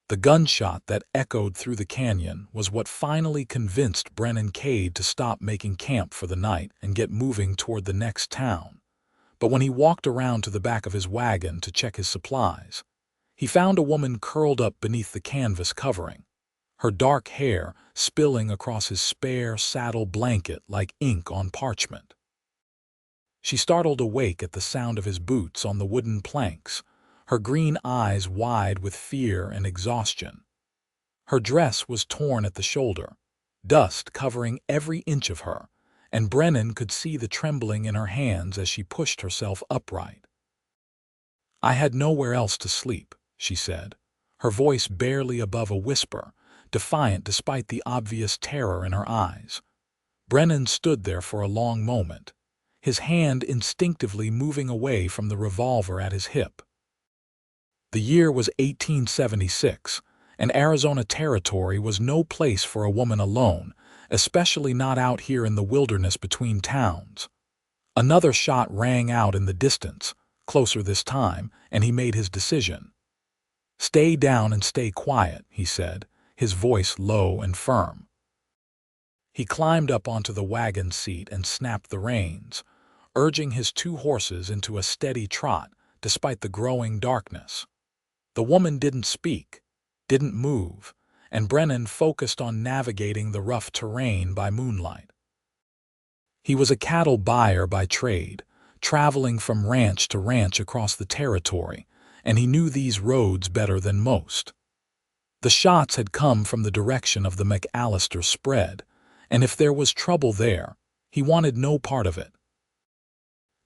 The gunshot that echoed through the canyon was what finally convinced Brennan Kade to stop making camp for the night and get moving toward the next town. But when he walked around to the back of his wagon to check his supplies, he found a woman curled up beneath the canvas covering, her dark hair spilling across his spare saddle blanket like ink on parchment. She startled awake at the sound of his boots on the wooden planks, her green eyes wide with fear and exhaustion. Her dress was torn at the shoulder, dust covering every inch of her, and Brennan could see the trembling in her hands as she pushed herself upright. "I had nowhere else to sleep," she said, her voice barely above a whisper, defiant despite the obvious terror in her eyes. Brennan stood there for a long moment, his hand instinctively moving away from the revolver at his hip. The year was 1876, and Arizona Territory was no place for a woman alone, especially not out here in the wilderness between towns. Another shot rang out in the distance, closer this time, and he made his decision. "Stay down and stay quiet," he said, his voice low and firm. He climbed up onto the wagon seat and snapped the reins, urging his two horses into a steady trot despite the growing darkness. The woman didn't speak, didn't move, and Brennan focused on navigating the rough terrain by moonlight. He was a cattle buyer by trade, traveling from ranch to ranch across the territory, and he knew these roads better than most. The shots had come from the direction of the McAllister spread, and if there was trouble there, he wanted no part of it.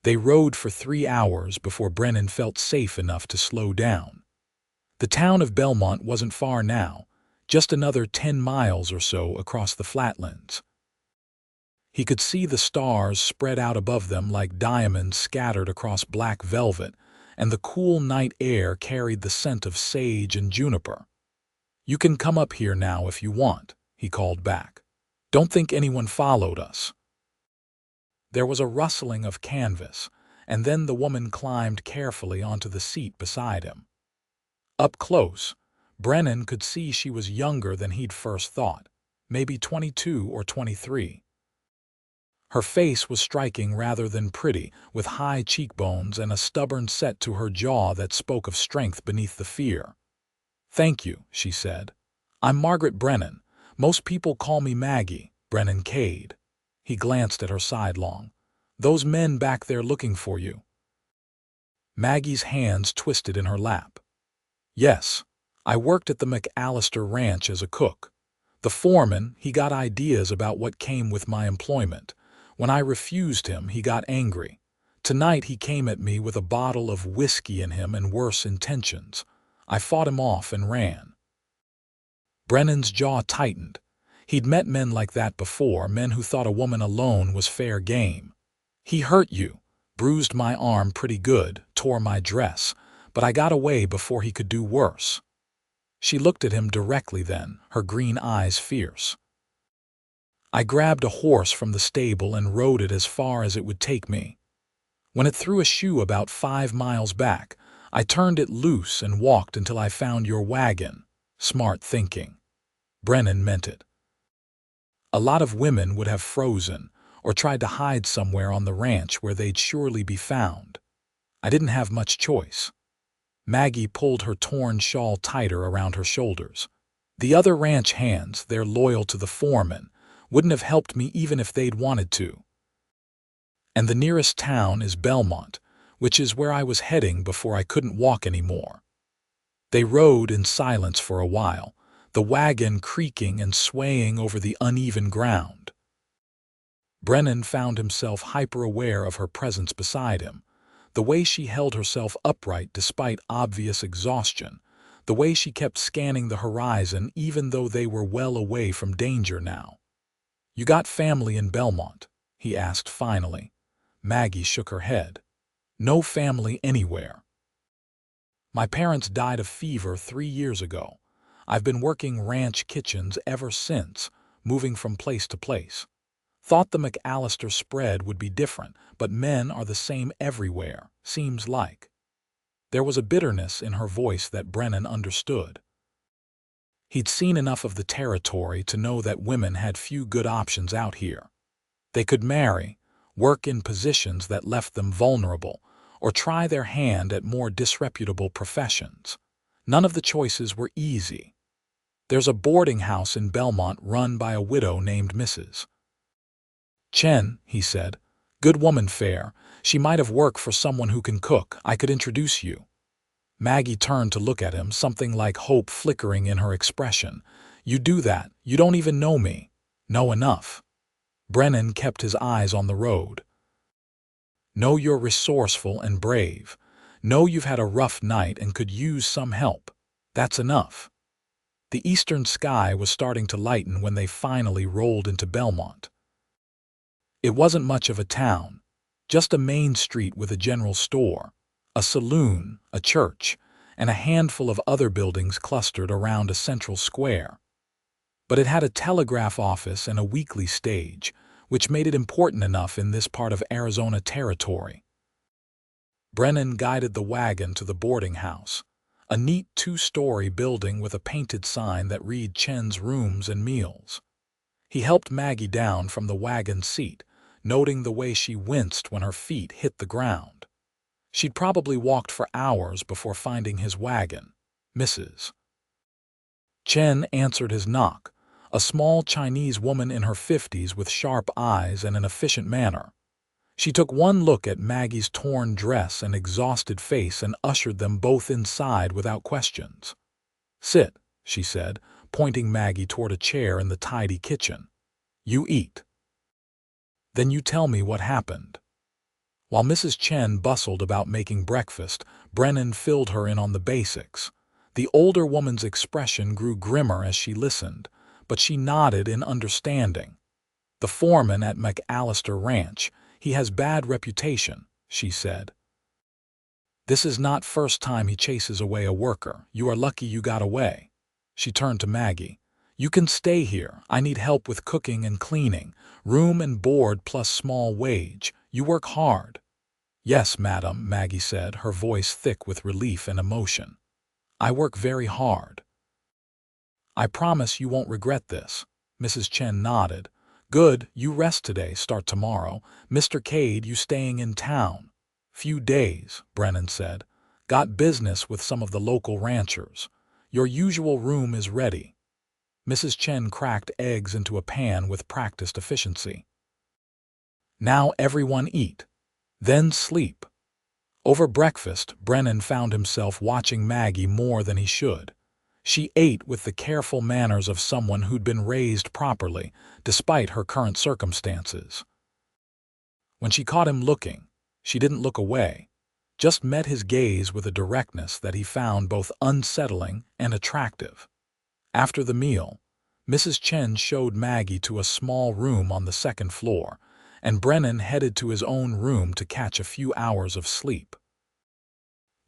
They rode for 3 hours before Brennan felt safe enough to slow down. The town of Belmont wasn't far now, just another 10 miles or so across the flatlands. He could see the stars spread out above them like diamonds scattered across black velvet, and the cool night air carried the scent of sage and juniper. "You can come up here now if you want," he called back. "Don't think anyone followed us." There was a rustling of canvas, and then the woman climbed carefully onto the seat beside him. Up close, Brennan could see she was younger than he'd first thought, maybe 22 or 23. Her face was striking rather than pretty, with high cheekbones and a stubborn set to her jaw that spoke of strength beneath the fear. "Thank you," she said. "I'm Margaret Brennan. Most people call me Maggie, Brennan Kade." He glanced at her sidelong. "Those men back there looking for you." Maggie's hands twisted in her lap. "Yes, I worked at the McAllister Ranch as a cook. The foreman, he got ideas about what came with my employment. When I refused him, he got angry. Tonight he came at me with a bottle of whiskey in him and worse intentions. I fought him off and ran." Brennan's jaw tightened. He'd met men like that before, men who thought a woman alone was fair game. "He hurt you, bruised my arm pretty good, tore my dress, but I got away before he could do worse." She looked at him directly then, her green eyes fierce. "I grabbed a horse from the stable and rode it as far as it would take me. When it threw a shoe about 5 miles back, I turned it loose and walked until I found your wagon." Smart thinking. Brennan meant it. A lot of women would have frozen or tried to hide somewhere on the ranch where they'd surely be found. I didn't have much choice. Maggie pulled her torn shawl tighter around her shoulders. "The other ranch hands, they're loyal to the foreman, wouldn't have helped me even if they'd wanted to. And the nearest town is Belmont, which is where I was heading before I couldn't walk anymore." They rode in silence for a while, the wagon creaking and swaying over the uneven ground. Brennan found himself hyper-aware of her presence beside him, the way she held herself upright despite obvious exhaustion, the way she kept scanning the horizon even though they were well away from danger now. "You got family in Belmont?" he asked finally. Maggie shook her head. "No family anywhere. My parents died of fever 3 years ago. I've been working ranch kitchens ever since, moving from place to place. Thought the McAllister spread would be different, but men are the same everywhere, seems like." There was a bitterness in her voice that Brennan understood. He'd seen enough of the territory to know that women had few good options out here. They could marry, work in positions that left them vulnerable, or try their hand at more disreputable professions. None of the choices were easy. There's a boarding house in Belmont run by a widow named Mrs. Chen, he said. Good woman fair. She might have worked for someone who can cook. I could introduce you. Maggie turned to look at him, something like hope flickering in her expression. You do that. You don't even know me. Know enough. Brennan kept his eyes on the road. Know you're resourceful and brave. Know you've had a rough night and could use some help. That's enough. The eastern sky was starting to lighten when they finally rolled into Belmont. It wasn't much of a town, just a main street with a general store, a saloon, a church, and a handful of other buildings clustered around a central square. But it had a telegraph office and a weekly stage, which made it important enough in this part of Arizona territory. Brennan guided the wagon to the boarding house, a neat two-story building with a painted sign that read Chen's Rooms and Meals. He helped Maggie down from the wagon seat, noting the way she winced when her feet hit the ground. She'd probably walked for hours before finding his wagon. Mrs. Chen answered his knock, a small Chinese woman in her 50s with sharp eyes and an efficient manner. She took one look at Maggie's torn dress and exhausted face and ushered them both inside without questions. Sit, she said, pointing Maggie toward a chair in the tidy kitchen. You eat. Then you tell me what happened. While Mrs. Chen bustled about making breakfast, Brennan filled her in on the basics. The older woman's expression grew grimmer as she listened, but she nodded in understanding. The foreman at McAllister Ranch, he has bad reputation, she said. This is not first time he chases away a worker. You are lucky you got away. She turned to Maggie. You can stay here. I need help with cooking and cleaning, room and board plus small wage. You work hard. Yes, madam, Maggie said, her voice thick with relief and emotion. I work very hard. I promise you won't regret this. Mrs. Chen nodded. Good, you rest today, start tomorrow. Mr. Kade, you staying in town? Few days, Brennan said. Got business with some of the local ranchers. Your usual room is ready. Mrs. Chen cracked eggs into a pan with practiced efficiency. Now everyone eat. Then sleep. Over breakfast, Brennan found himself watching Maggie more than he should. She ate with the careful manners of someone who'd been raised properly, despite her current circumstances. When she caught him looking, she didn't look away, just met his gaze with a directness that he found both unsettling and attractive. After the meal, Mrs. Chen showed Maggie to a small room on the second floor, and Brennan headed to his own room to catch a few hours of sleep.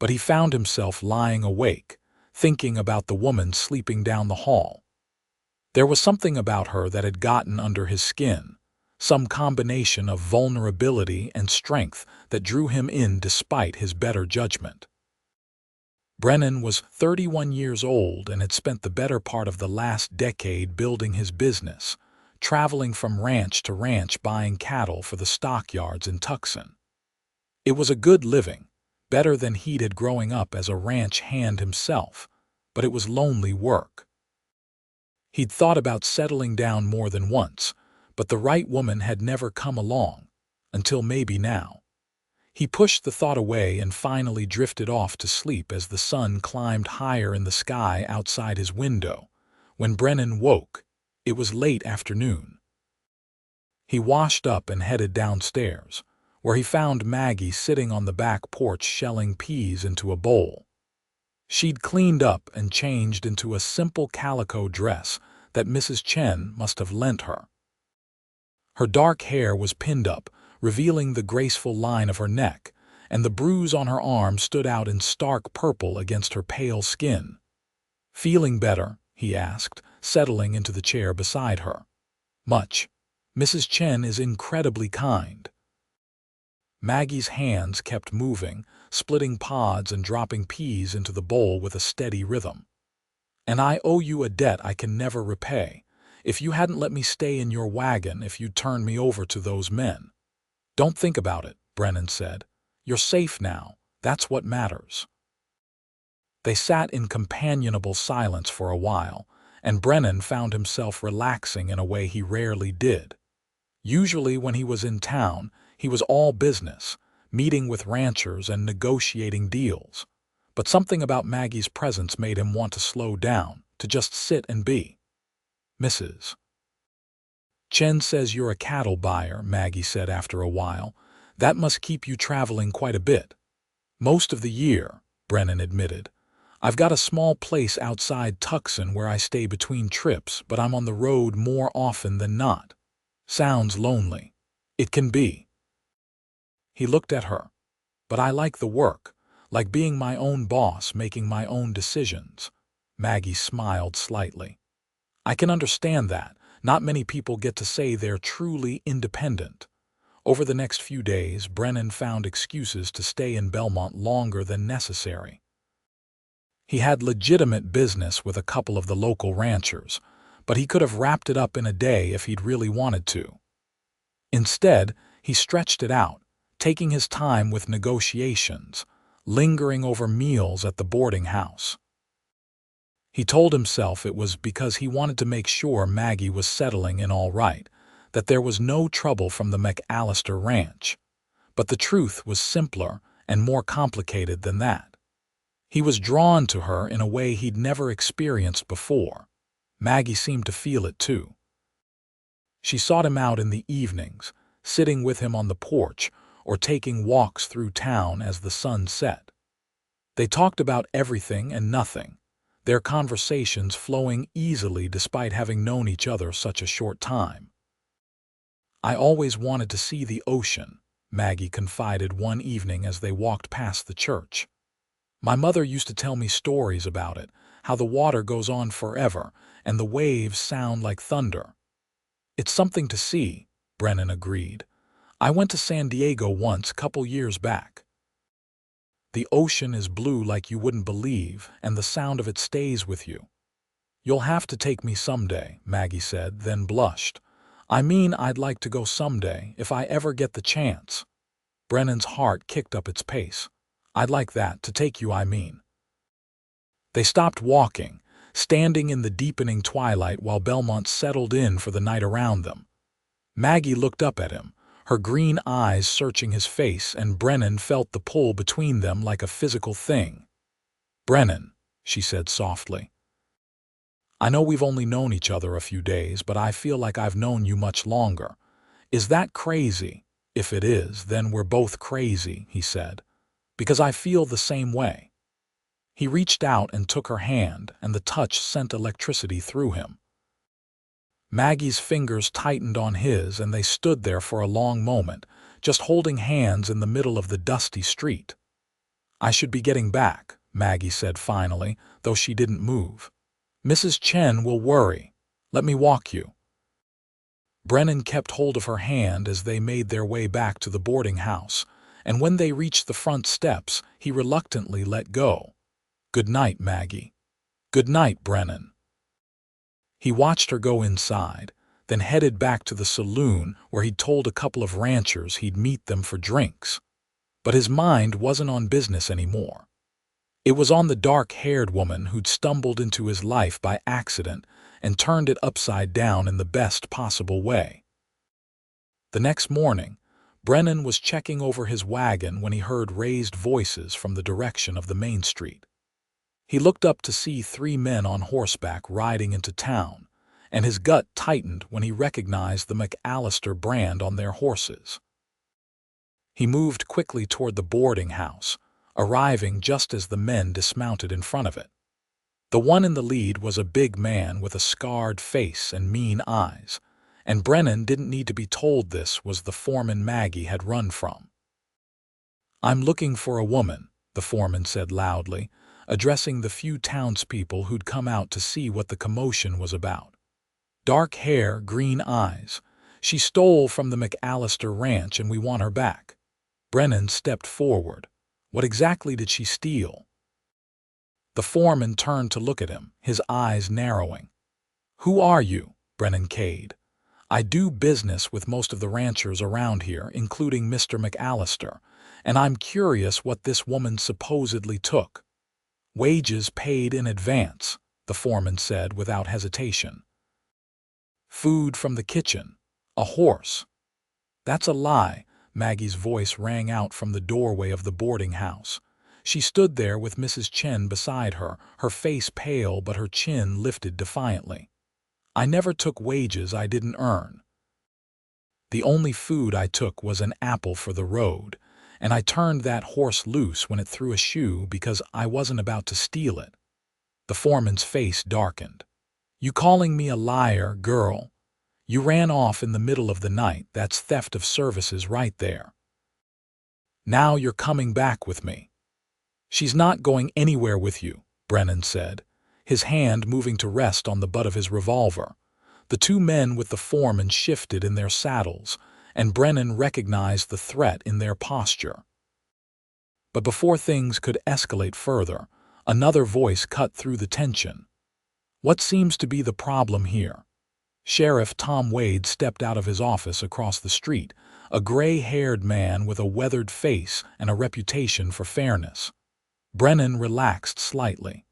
But he found himself lying awake, thinking about the woman sleeping down the hall. There was something about her that had gotten under his skin, some combination of vulnerability and strength that drew him in despite his better judgment. Brennan was 31 years old and had spent the better part of the last decade building his business, traveling from ranch to ranch buying cattle for the stockyards in Tucson. It was a good living, better than he'd had growing up as a ranch hand himself, but it was lonely work. He'd thought about settling down more than once, but the right woman had never come along, until maybe now. He pushed the thought away and finally drifted off to sleep as the sun climbed higher in the sky outside his window. When Brennan woke, it was late afternoon. He washed up and headed downstairs, where he found Maggie sitting on the back porch shelling peas into a bowl. She'd cleaned up and changed into a simple calico dress that Mrs. Chen must have lent her. Her dark hair was pinned up, revealing the graceful line of her neck, and the bruise on her arm stood out in stark purple against her pale skin. Feeling better? He asked, settling into the chair beside her. Much. Mrs. Chen is incredibly kind. Maggie's hands kept moving, splitting pods and dropping peas into the bowl with a steady rhythm. And I owe you a debt I can never repay. If you hadn't let me stay in your wagon, if you'd turned me over to those men." "Don't think about it," Brennan said. "You're safe now. That's what matters." They sat in companionable silence for a while, and Brennan found himself relaxing in a way he rarely did. Usually when he was in town, he was all business, meeting with ranchers and negotiating deals. But something about Maggie's presence made him want to slow down, to just sit and be. "Mrs. Chen says you're a cattle buyer," Maggie said after a while. "That must keep you traveling quite a bit." "Most of the year," Brennan admitted. "I've got a small place outside Tucson where I stay between trips, but I'm on the road more often than not." "Sounds lonely." "It can be." He looked at her. "But I like the work, like being my own boss, making my own decisions." Maggie smiled slightly. "I can understand that. Not many people get to say they're truly independent." Over the next few days, Brennan found excuses to stay in Belmont longer than necessary. He had legitimate business with a couple of the local ranchers, but he could have wrapped it up in a day if he'd really wanted to. Instead, he stretched it out, taking his time with negotiations, lingering over meals at the boarding house. He told himself it was because he wanted to make sure Maggie was settling in all right, that there was no trouble from the McAllister ranch. But the truth was simpler and more complicated than that. He was drawn to her in a way he'd never experienced before. Maggie seemed to feel it too. She sought him out in the evenings, sitting with him on the porch or taking walks through town as the sun set. They talked about everything and nothing, their conversations flowing easily despite having known each other such a short time. "I always wanted to see the ocean," Maggie confided one evening as they walked past the church. "My mother used to tell me stories about it, how the water goes on forever and the waves sound like thunder." "It's something to see," Brennan agreed. "I went to San Diego once, couple years back. The ocean is blue like you wouldn't believe, and the sound of it stays with you." "You'll have to take me someday," Maggie said, then blushed. "I mean, I'd like to go someday, if I ever get the chance." Brennan's heart kicked up its pace. "I'd like that, to take you, I mean." They stopped walking, standing in the deepening twilight while Belmont settled in for the night around them. Maggie looked up at him, her green eyes searching his face, and Brennan felt the pull between them like a physical thing. "Brennan," she said softly, "I know we've only known each other a few days, but I feel like I've known you much longer. Is that crazy?" "If it is, then we're both crazy," he said, "because I feel the same way." He reached out and took her hand, and the touch sent electricity through him. Maggie's fingers tightened on his, and they stood there for a long moment, just holding hands in the middle of the dusty street. "I should be getting back," Maggie said finally, though she didn't move. "Mrs. Chen will worry. Let me walk you." Brennan kept hold of her hand as they made their way back to the boarding house, and when they reached the front steps, he reluctantly let go. "Good night, Maggie." "Good night, Brennan." He watched her go inside, then headed back to the saloon where he'd told a couple of ranchers he'd meet them for drinks. But his mind wasn't on business anymore. It was on the dark-haired woman who'd stumbled into his life by accident and turned it upside down in the best possible way. The next morning, Brennan was checking over his wagon when he heard raised voices from the direction of the main street. He looked up to see 3 men on horseback riding into town, and his gut tightened when he recognized the McAllister brand on their horses. He moved quickly toward the boarding house, arriving just as the men dismounted in front of it. The one in the lead was a big man with a scarred face and mean eyes, and Brennan didn't need to be told this was the foreman Maggie had run from. "I'm looking for a woman," the foreman said loudly, addressing the few townspeople who'd come out to see what the commotion was about. "Dark hair, green eyes. She stole from the McAllister ranch and we want her back." Brennan stepped forward. "What exactly did she steal?" The foreman turned to look at him, his eyes narrowing. "Who are you?" Brennan Kade. "I do business with most of the ranchers around here, including Mr. McAllister, and I'm curious what this woman supposedly took." "Wages paid in advance," the foreman said without hesitation. "Food from the kitchen. A horse." "That's a lie," Maggie's voice rang out from the doorway of the boarding house. She stood there with Mrs. Chen beside her, her face pale but her chin lifted defiantly. "I never took wages I didn't earn. The only food I took was an apple for the road, and I turned that horse loose when it threw a shoe because I wasn't about to steal it." The foreman's face darkened. "You calling me a liar, girl? You ran off in the middle of the night. That's theft of services right there. Now you're coming back with me." "She's not going anywhere with you," Brennan said, his hand moving to rest on the butt of his revolver. The two men with the foreman shifted in their saddles, and Brennan recognized the threat in their posture. But before things could escalate further, another voice cut through the tension. "What seems to be the problem here?" Sheriff Tom Wade stepped out of his office across the street, a gray-haired man with a weathered face and a reputation for fairness. Brennan relaxed slightly.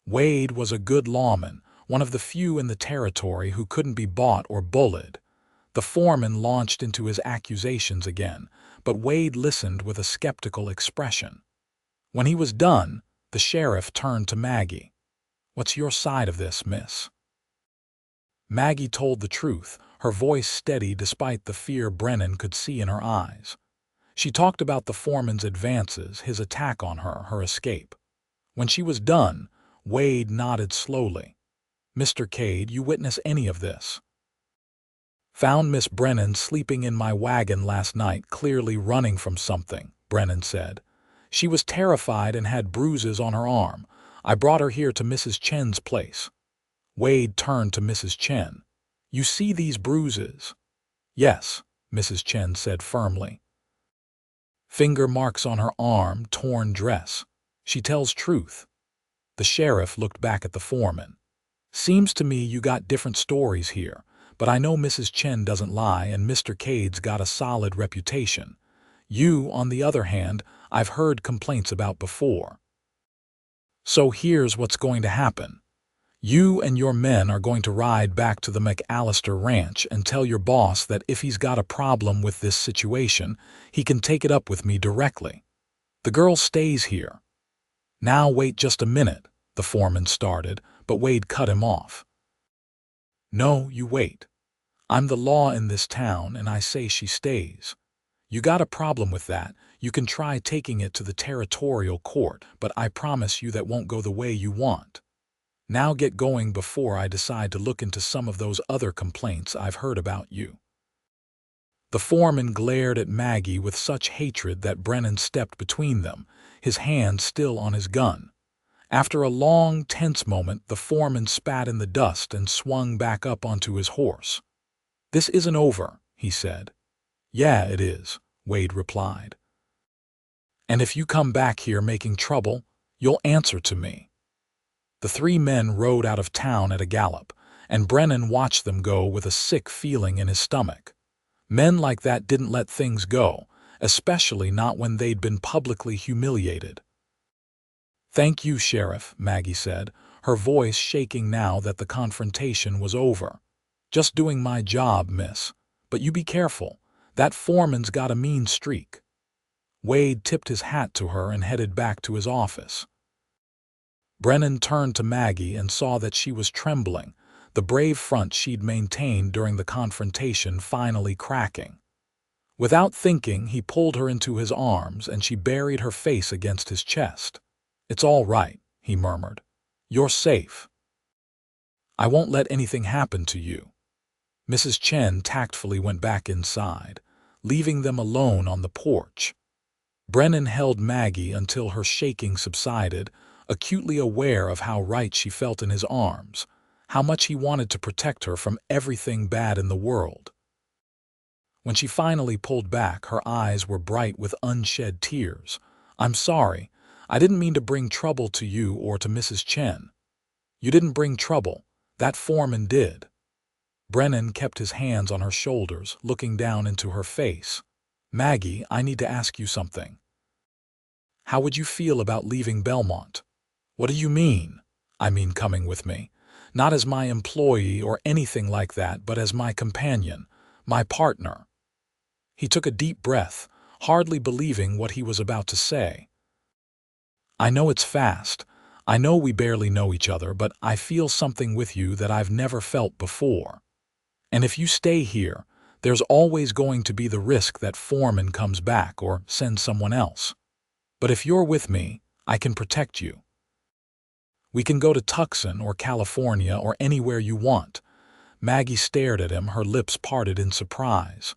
Wade was a good lawman, one of the few in the territory who couldn't be bought or bullied. The foreman launched into his accusations again, but Wade listened with a skeptical expression. When he was done, the sheriff turned to Maggie. "What's your side of this, miss?" Maggie told the truth, her voice steady despite the fear Brennan could see in her eyes. She talked about the foreman's advances, his attack on her, her escape. When she was done, Wade nodded slowly. "Mr. Kade, you witness any of this?" "Found Miss Brennan sleeping in my wagon last night, clearly running from something," Brennan said. "She was terrified and had bruises on her arm. I brought her here to Mrs. Chen's place." Wade turned to Mrs. Chen. "You see these bruises?" "Yes," Mrs. Chen said firmly. "Finger marks on her arm, torn dress. She tells truth." The sheriff looked back at the foreman. "Seems to me you got different stories here, but I know Mrs. Chen doesn't lie and Mr. Kade's got a solid reputation. You, on the other hand, I've heard complaints about before. So here's what's going to happen. You and your men are going to ride back to the McAllister ranch and tell your boss that if he's got a problem with this situation, he can take it up with me directly. The girl stays here." "Now wait just a minute," the foreman started, but Wade cut him off. "No, you wait. I'm the law in this town and I say she stays. You got a problem with that, you can try taking it to the territorial court, but I promise you that won't go the way you want. Now get going before I decide to look into some of those other complaints I've heard about you." The foreman glared at Maggie with such hatred that Brennan stepped between them, his hand still on his gun. After a long, tense moment, the foreman spat in the dust and swung back up onto his horse. "This isn't over," he said. "Yeah, it is," Wade replied. "And if you come back here making trouble, you'll answer to me." The three men rode out of town at a gallop, and Brennan watched them go with a sick feeling in his stomach. Men like that didn't let things go, especially not when they'd been publicly humiliated. "Thank you, Sheriff," Maggie said, her voice shaking now that the confrontation was over. "Just doing my job, miss. But you be careful. That foreman's got a mean streak." Wade tipped his hat to her and headed back to his office. Brennan turned to Maggie and saw that she was trembling, the brave front she'd maintained during the confrontation finally cracking. Without thinking, he pulled her into his arms and she buried her face against his chest. "It's all right," he murmured. "You're safe. I won't let anything happen to you." Mrs. Chen tactfully went back inside, leaving them alone on the porch. Brennan held Maggie until her shaking subsided, acutely aware of how right she felt in his arms, how much he wanted to protect her from everything bad in the world. When she finally pulled back, her eyes were bright with unshed tears. "I'm sorry. I didn't mean to bring trouble to you or to Mrs. Chen." "You didn't bring trouble. That foreman did." Brennan kept his hands on her shoulders, looking down into her face. "Maggie, I need to ask you something. How would you feel about leaving Belmont?" "What do you mean?" "I mean coming with me. Not as my employee or anything like that, but as my companion, my partner." He took a deep breath, hardly believing what he was about to say. "I know it's fast. I know we barely know each other, but I feel something with you that I've never felt before. And if you stay here, there's always going to be the risk that foreman comes back or sends someone else. But if you're with me, I can protect you. We can go to Tucson or California or anywhere you want." Maggie stared at him, her lips parted in surprise.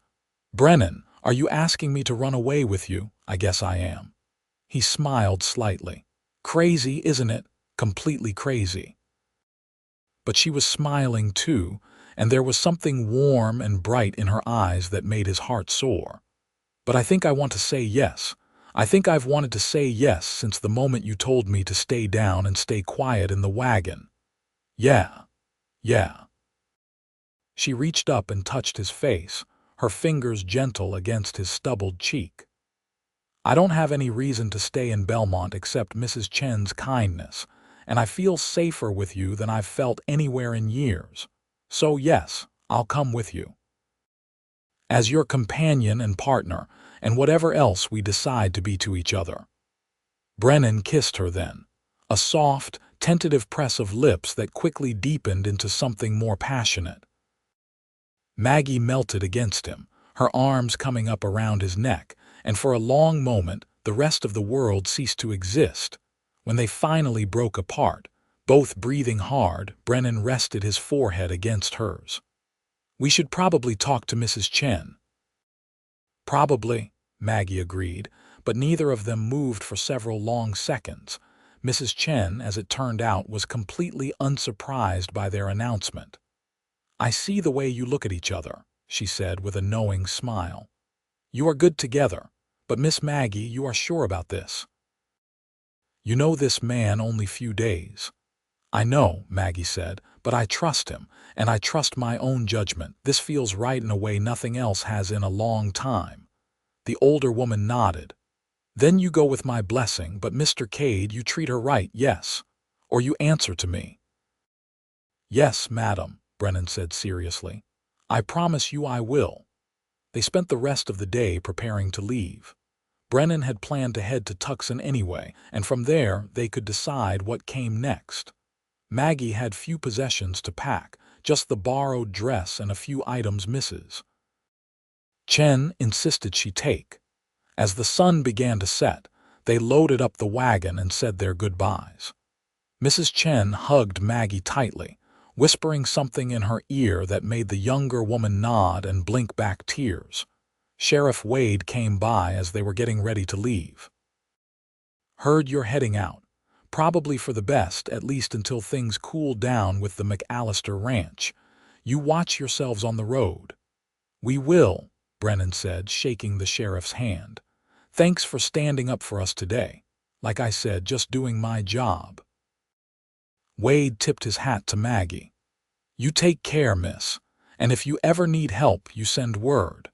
"Brennan, are you asking me to run away with you?" "I guess I am." He smiled slightly. "Crazy, isn't it? Completely crazy." But she was smiling too, and there was something warm and bright in her eyes that made his heart soar. "But I think I want to say yes. I think I've wanted to say yes since the moment you told me to stay down and stay quiet in the wagon." "Yeah, yeah." She reached up and touched his face, her fingers gentle against his stubbled cheek. "I don't have any reason to stay in Belmont except Mrs. Chen's kindness, and I feel safer with you than I've felt anywhere in years. So yes, I'll come with you. As your companion and partner, and whatever else we decide to be to each other." Brennan kissed her then, a soft, tentative press of lips that quickly deepened into something more passionate. Maggie melted against him, her arms coming up around his neck, and for a long moment the rest of the world ceased to exist. When they finally broke apart, both breathing hard, Brennan rested his forehead against hers. "We should probably talk to Mrs. Chen." "Probably," Maggie agreed, but neither of them moved for several long seconds. Mrs. Chen, as it turned out, was completely unsurprised by their announcement. "I see the way you look at each other," she said with a knowing smile. "You are good together, but Miss Maggie, you are sure about this? You know this man only few days." "I know," Maggie said, "but I trust him, and I trust my own judgment. This feels right in a way nothing else has in a long time." The older woman nodded. "Then you go with my blessing, but Mr. Kade, you treat her right, yes? Or you answer to me?" "Yes, madam," Brennan said seriously. "I promise you I will." They spent the rest of the day preparing to leave. Brennan had planned to head to Tucson anyway, and from there they could decide what came next. Maggie had few possessions to pack, just the borrowed dress and a few items Mrs. Chen insisted she take. As the sun began to set, they loaded up the wagon and said their goodbyes. Mrs. Chen hugged Maggie tightly, whispering something in her ear that made the younger woman nod and blink back tears. Sheriff Wade came by as they were getting ready to leave. "Heard you're heading out. Probably for the best, at least until things cool down with the McAllister Ranch. You watch yourselves on the road." "We will," Brennan said, shaking the sheriff's hand. "Thanks for standing up for us today. Like I said, just doing my job." Wade tipped his hat to Maggie. "You take care, miss, and if you ever need help, you send word."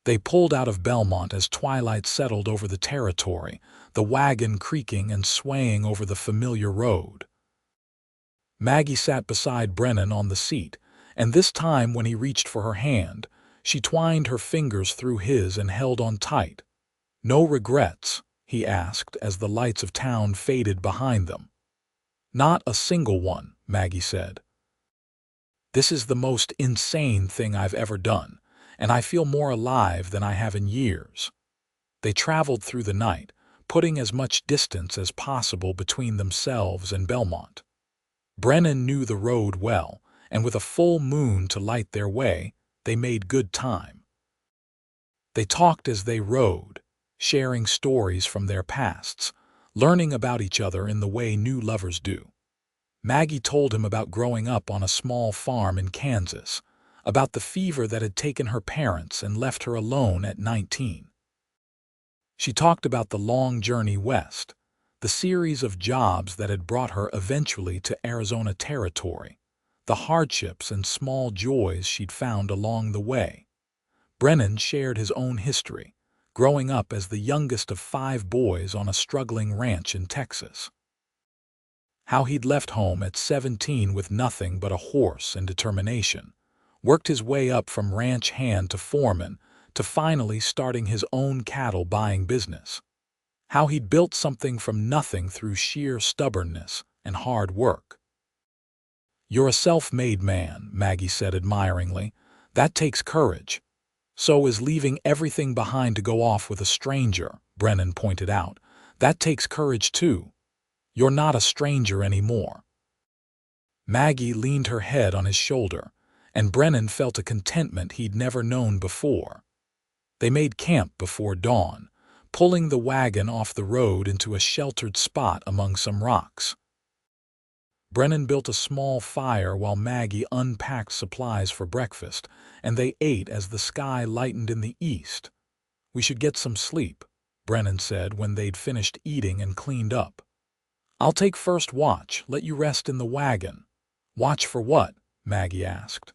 They pulled out of Belmont as twilight settled over the territory, the wagon creaking and swaying over the familiar road. Maggie sat beside Brennan on the seat, and this time when he reached for her hand, she twined her fingers through his and held on tight. "No regrets?" he asked as the lights of town faded behind them. "Not a single one," Maggie said. "This is the most insane thing I've ever done, and I feel more alive than I have in years." They traveled through the night, putting as much distance as possible between themselves and Belmont. Brennan knew the road well, and with a full moon to light their way, they made good time. They talked as they rode, sharing stories from their pasts, learning about each other in the way new lovers do. Maggie told him about growing up on a small farm in Kansas, about the fever that had taken her parents and left her alone at 19. She talked about the long journey west, the series of jobs that had brought her eventually to Arizona territory, the hardships and small joys she'd found along the way. Brennan shared his own history, growing up as the youngest of 5 boys on a struggling ranch in Texas. How he'd left home at 17 with nothing but a horse and determination, worked his way up from ranch hand to foreman, to finally starting his own cattle buying business. How he'd built something from nothing through sheer stubbornness and hard work. "You're a self-made man," Maggie said admiringly. "That takes courage." "So is leaving everything behind to go off with a stranger," Brennan pointed out. "That takes courage too. You're not a stranger anymore." Maggie leaned her head on his shoulder, and Brennan felt a contentment he'd never known before. They made camp before dawn, pulling the wagon off the road into a sheltered spot among some rocks. Brennan built a small fire while Maggie unpacked supplies for breakfast, and they ate as the sky lightened in the east. "We should get some sleep," Brennan said when they'd finished eating and cleaned up. "I'll take first watch, let you rest in the wagon." "Watch for what?" Maggie asked.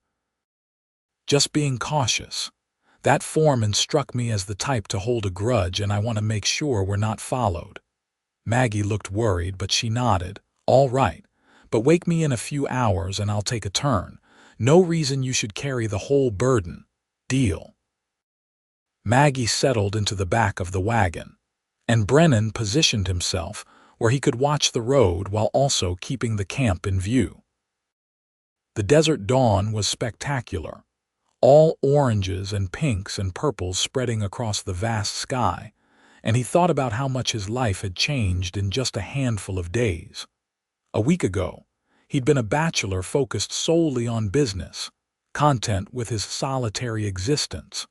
"Just being cautious. That foreman struck me as the type to hold a grudge, and I want to make sure we're not followed." Maggie looked worried, but she nodded. "All right, but wake me in a few hours and I'll take a turn. No reason you should carry the whole burden. Deal." Maggie settled into the back of the wagon, and Brennan positioned himself where he could watch the road while also keeping the camp in view. The desert dawn was spectacular, all oranges and pinks and purples spreading across the vast sky, and he thought about how much his life had changed in just a handful of days. A week ago, he'd been a bachelor focused solely on business, content with his solitary existence.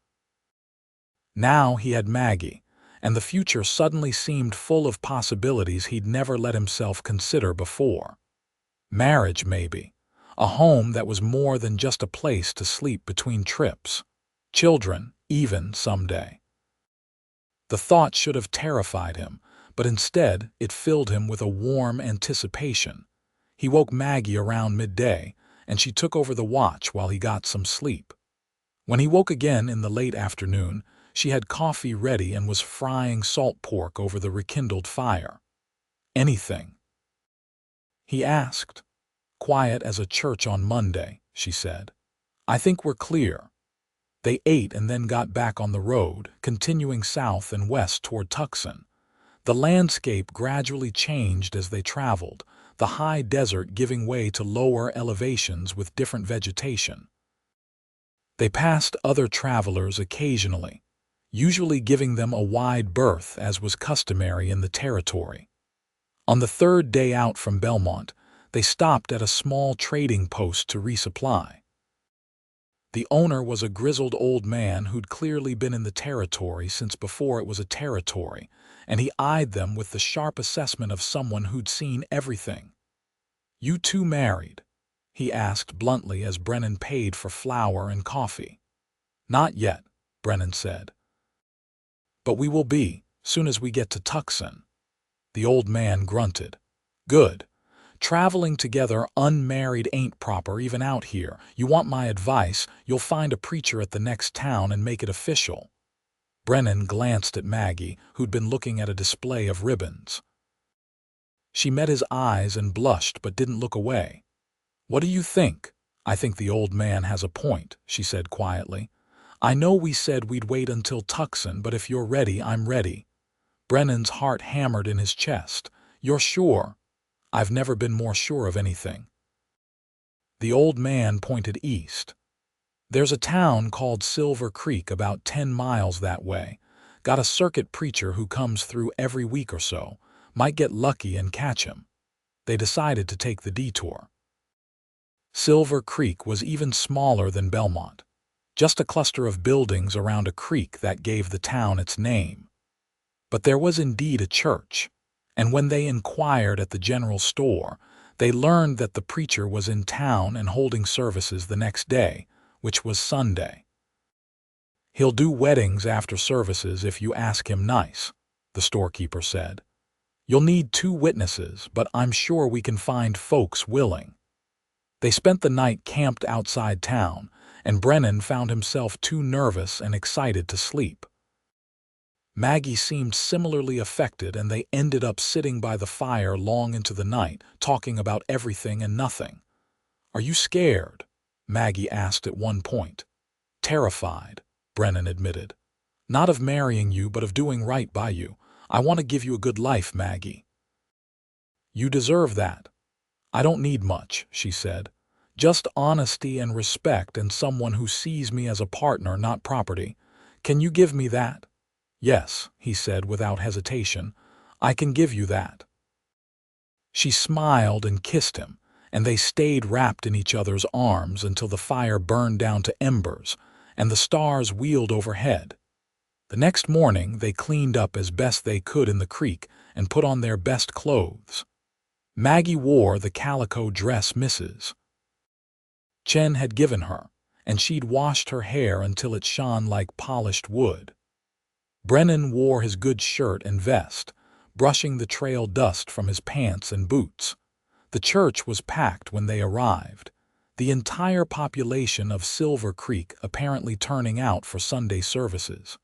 Now he had Maggie, and the future suddenly seemed full of possibilities he'd never let himself consider before. Marriage, maybe. A home that was more than just a place to sleep between trips. Children, even, someday. The thought should have terrified him, but instead it filled him with a warm anticipation. He woke Maggie around midday, and she took over the watch while he got some sleep. When he woke again in the late afternoon, she had coffee ready and was frying salt pork over the rekindled fire. "Anything?" he asked. "Quiet as a church on Monday," she said. "I think we're clear." They ate and then got back on the road, continuing south and west toward Tucson. The landscape gradually changed as they traveled, the high desert giving way to lower elevations with different vegetation. They passed other travelers occasionally, usually giving them a wide berth as was customary in the territory. On the 3rd day out from Belmont, they stopped at a small trading post to resupply. The owner was a grizzled old man who'd clearly been in the territory since before it was a territory, and he eyed them with the sharp assessment of someone who'd seen everything. "You two married?" he asked bluntly as Brennan paid for flour and coffee. "Not yet," Brennan said. "But we will be, soon as we get to Tucson." The old man grunted. "Good. Traveling together unmarried ain't proper even out here. You want my advice, you'll find a preacher at the next town and make it official." Brennan glanced at Maggie, who'd been looking at a display of ribbons. She met his eyes and blushed but didn't look away. "What do you think?" "I think the old man has a point," she said quietly. "I know we said we'd wait until Tucson, but if you're ready, I'm ready." Brennan's heart hammered in his chest. "You're sure?" "I've never been more sure of anything." The old man pointed east. "There's a town called Silver Creek about 10 miles that way. Got a circuit preacher who comes through every week or so. Might get lucky and catch him." They decided to take the detour. Silver Creek was even smaller than Belmont, just a cluster of buildings around a creek that gave the town its name. But there was indeed a church, and when they inquired at the general store, they learned that the preacher was in town and holding services the next day, which was Sunday. "He'll do weddings after services if you ask him nice," the storekeeper said. You'll need 2 witnesses, but I'm sure we can find folks willing." They spent the night camped outside town, and Brennan found himself too nervous and excited to sleep. Maggie seemed similarly affected, and they ended up sitting by the fire long into the night, talking about everything and nothing. "Are you scared?" Maggie asked at one point. "Terrified," Brennan admitted. "Not of marrying you, but of doing right by you. I want to give you a good life, Maggie." "You deserve that. I don't need much," she said. "Just honesty and respect and someone who sees me as a partner, not property. Can you give me that?" "Yes," he said without hesitation. "I can give you that." She smiled and kissed him, and they stayed wrapped in each other's arms until the fire burned down to embers and the stars wheeled overhead. The next morning they cleaned up as best they could in the creek and put on their best clothes. Maggie wore the calico dress Mrs. Chen had given her, and she'd washed her hair until it shone like polished wood. Brennan wore his good shirt and vest, brushing the trail dust from his pants and boots. The church was packed when they arrived, the entire population of Silver Creek apparently turning out for Sunday services.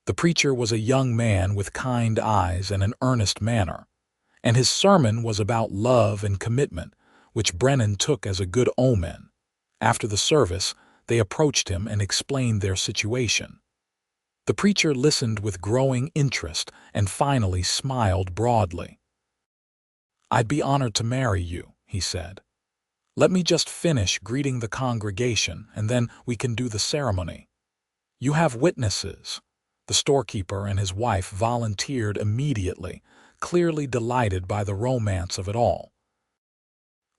The preacher was a young man with kind eyes and an earnest manner, and his sermon was about love and commitment, which Brennan took as a good omen. After the service, they approached him and explained their situation. The preacher listened with growing interest and finally smiled broadly. "I'd be honored to marry you," he said. "Let me just finish greeting the congregation, and then we can do the ceremony." "You have witnesses." The storekeeper and his wife volunteered immediately, clearly delighted by the romance of it all.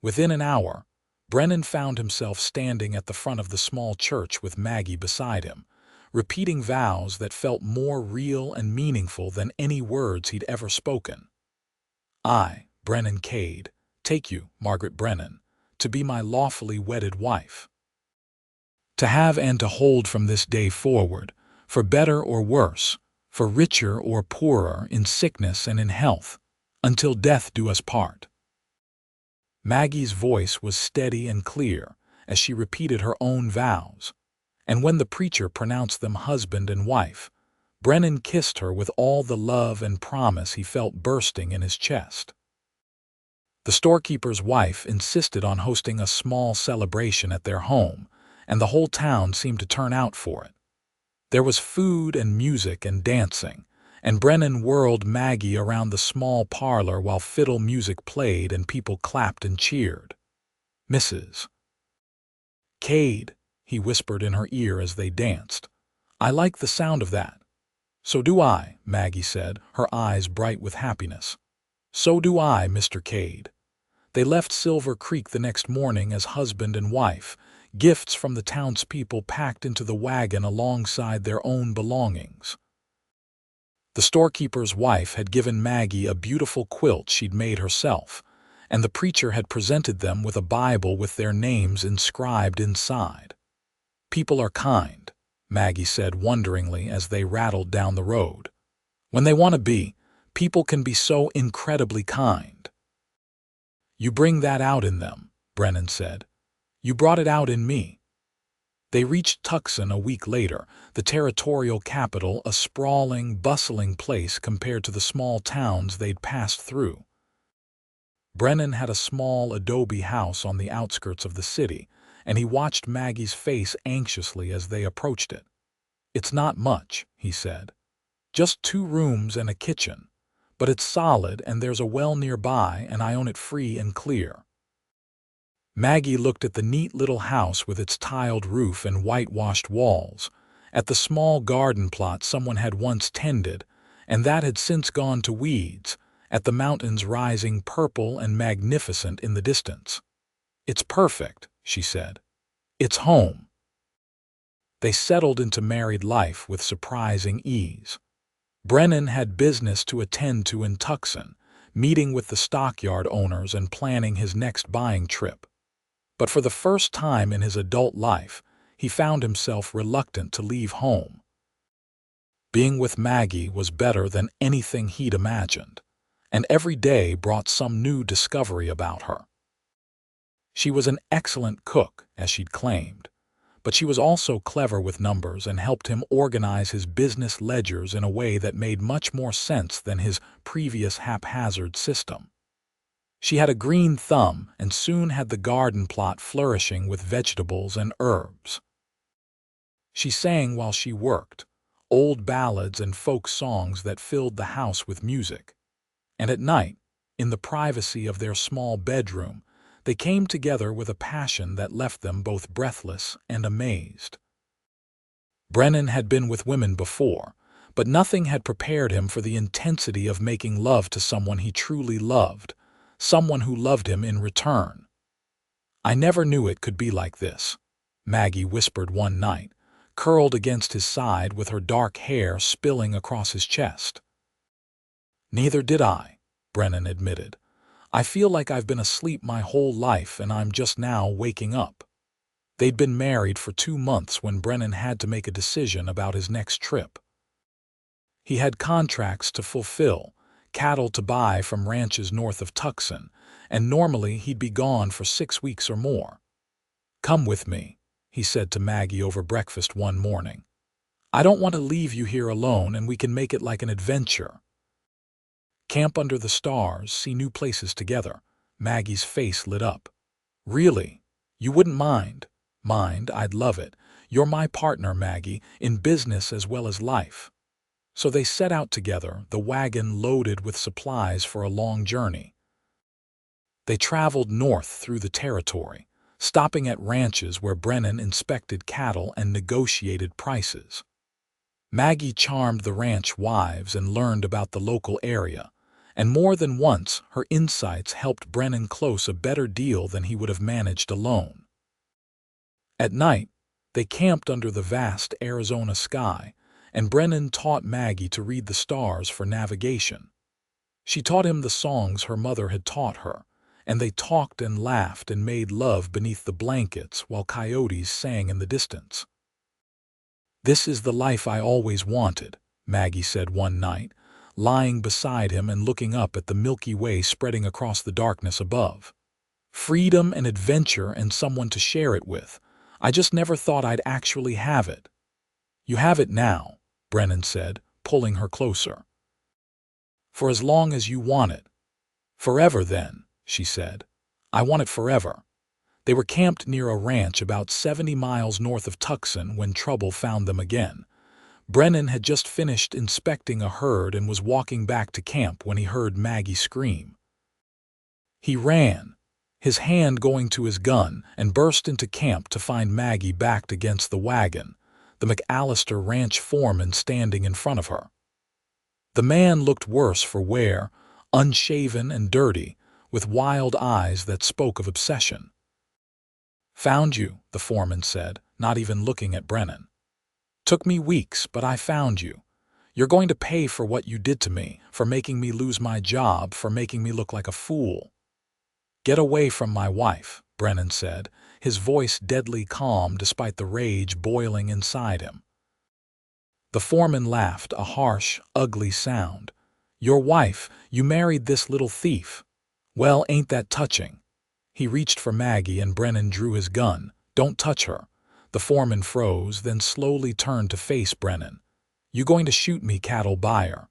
Within an hour, Brennan found himself standing at the front of the small church with Maggie beside him, repeating vows that felt more real and meaningful than any words he'd ever spoken. "I, Brennan Kade, take you, Margaret Brennan, to be my lawfully wedded wife. To have and to hold from this day forward, for better or worse, for richer or poorer, in sickness and in health, until death do us part." Maggie's voice was steady and clear as she repeated her own vows, and when the preacher pronounced them husband and wife, Brennan kissed her with all the love and promise he felt bursting in his chest. The storekeeper's wife insisted on hosting a small celebration at their home, and the whole town seemed to turn out for it. There was food and music and dancing, and Brennan whirled Maggie around the small parlor while fiddle music played and people clapped and cheered. "Mrs. Kade," he whispered in her ear as they danced. "I like the sound of that." "So do I," Maggie said, her eyes bright with happiness. "So do I, Mr. Kade." They left Silver Creek the next morning as husband and wife, gifts from the townspeople packed into the wagon alongside their own belongings. The storekeeper's wife had given Maggie a beautiful quilt she'd made herself, and the preacher had presented them with a Bible with their names inscribed inside. "People are kind," Maggie said wonderingly as they rattled down the road. "When they want to be, people can be so incredibly kind." "You bring that out in them," Brennan said. "You brought it out in me." They reached Tucson a week later, the territorial capital, a sprawling, bustling place compared to the small towns they'd passed through. Brennan had a small adobe house on the outskirts of the city, and he watched Maggie's face anxiously as they approached it. "It's not much," he said. "Just 2 rooms and a kitchen. But it's solid, and there's a well nearby, and I own it free and clear." Maggie looked at the neat little house with its tiled roof and whitewashed walls, at the small garden plot someone had once tended, and that had since gone to weeds, at the mountains rising purple and magnificent in the distance. "It's perfect," she said. "It's home." They settled into married life with surprising ease. Brennan had business to attend to in Tucson, meeting with the stockyard owners and planning his next buying trip. But for the first time in his adult life, he found himself reluctant to leave home. Being with Maggie was better than anything he'd imagined. and every day brought some new discovery about her. She was an excellent cook, as she'd claimed, but she was also clever with numbers and helped him organize his business ledgers in a way that made much more sense than his previous haphazard system. She had a green thumb and soon had the garden plot flourishing with vegetables and herbs. She sang while she worked, old ballads and folk songs that filled the house with music. And at night, in the privacy of their small bedroom, they came together with a passion that left them both breathless and amazed. Brennan had been with women before, but nothing had prepared him for the intensity of making love to someone he truly loved, someone who loved him in return. "I never knew it could be like this," Maggie whispered one night, curled against his side with her dark hair spilling across his chest. "Neither did I," Brennan admitted. "I feel like I've been asleep my whole life and I'm just now waking up." They'd been married for 2 months when Brennan had to make a decision about his next trip. He had contracts to fulfill, cattle to buy from ranches north of Tucson, and normally he'd be gone for 6 weeks or more. "Come with me," he said to Maggie over breakfast one morning. "I don't want to leave you here alone and we can make it like an adventure." Camp under the stars, see new places together. Maggie's face lit up. "Really? You wouldn't mind?" "Mind, I'd love it. You're my partner, Maggie, in business as well as life." So they set out together, the wagon loaded with supplies for a long journey. They traveled north through the territory, stopping at ranches where Brennan inspected cattle and negotiated prices. Maggie charmed the ranch wives and learned about the local area, and more than once her insights helped Brennan close a better deal than he would have managed alone. At night, they camped under the vast Arizona sky, and Brennan taught Maggie to read the stars for navigation. She taught him the songs her mother had taught her, and they talked and laughed and made love beneath the blankets while coyotes sang in the distance. "This is the life I always wanted," Maggie said one night, lying beside him and looking up at the Milky Way spreading across the darkness above. "Freedom and adventure and someone to share it with. I just never thought I'd actually have it." "You have it now," Brennan said, pulling her closer. "For as long as you want it." "Forever then," she said. "I want it forever." They were camped near a ranch about 70 miles north of Tucson when trouble found them again. Brennan had just finished inspecting a herd and was walking back to camp when he heard Maggie scream. He ran, his hand going to his gun, and burst into camp to find Maggie backed against the wagon, the McAllister ranch foreman standing in front of her. The man looked worse for wear, unshaven and dirty, with wild eyes that spoke of obsession. "Found you," the foreman said, not even looking at Brennan. "Took me weeks, but I found you. You're going to pay for what you did to me, for making me lose my job, for making me look like a fool." "Get away from my wife," Brennan said, his voice deadly calm despite the rage boiling inside him. The foreman laughed, a harsh, ugly sound. "Your wife? You married this little thief? Well, ain't that touching?" He reached for Maggie and Brennan drew his gun. "Don't touch her." The foreman froze, then slowly turned to face Brennan. "You going to shoot me, cattle buyer?"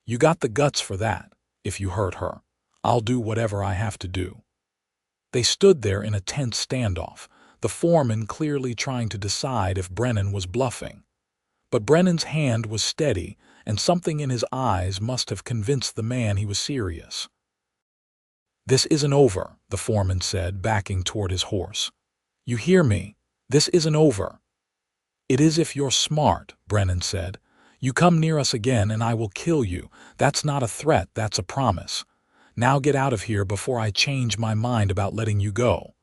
"You got the guts for that. If you hurt her, I'll do whatever I have to do." They stood there in a tense standoff, the foreman clearly trying to decide if Brennan was bluffing. But Brennan's hand was steady, and something in his eyes must have convinced the man he was serious. "This isn't over," the foreman said, backing toward his horse. "You hear me? This isn't over." "It is if you're smart," Brennan said. "You come near us again and I will kill you. That's not a threat, that's a promise. Now get out of here before I change my mind about letting you go."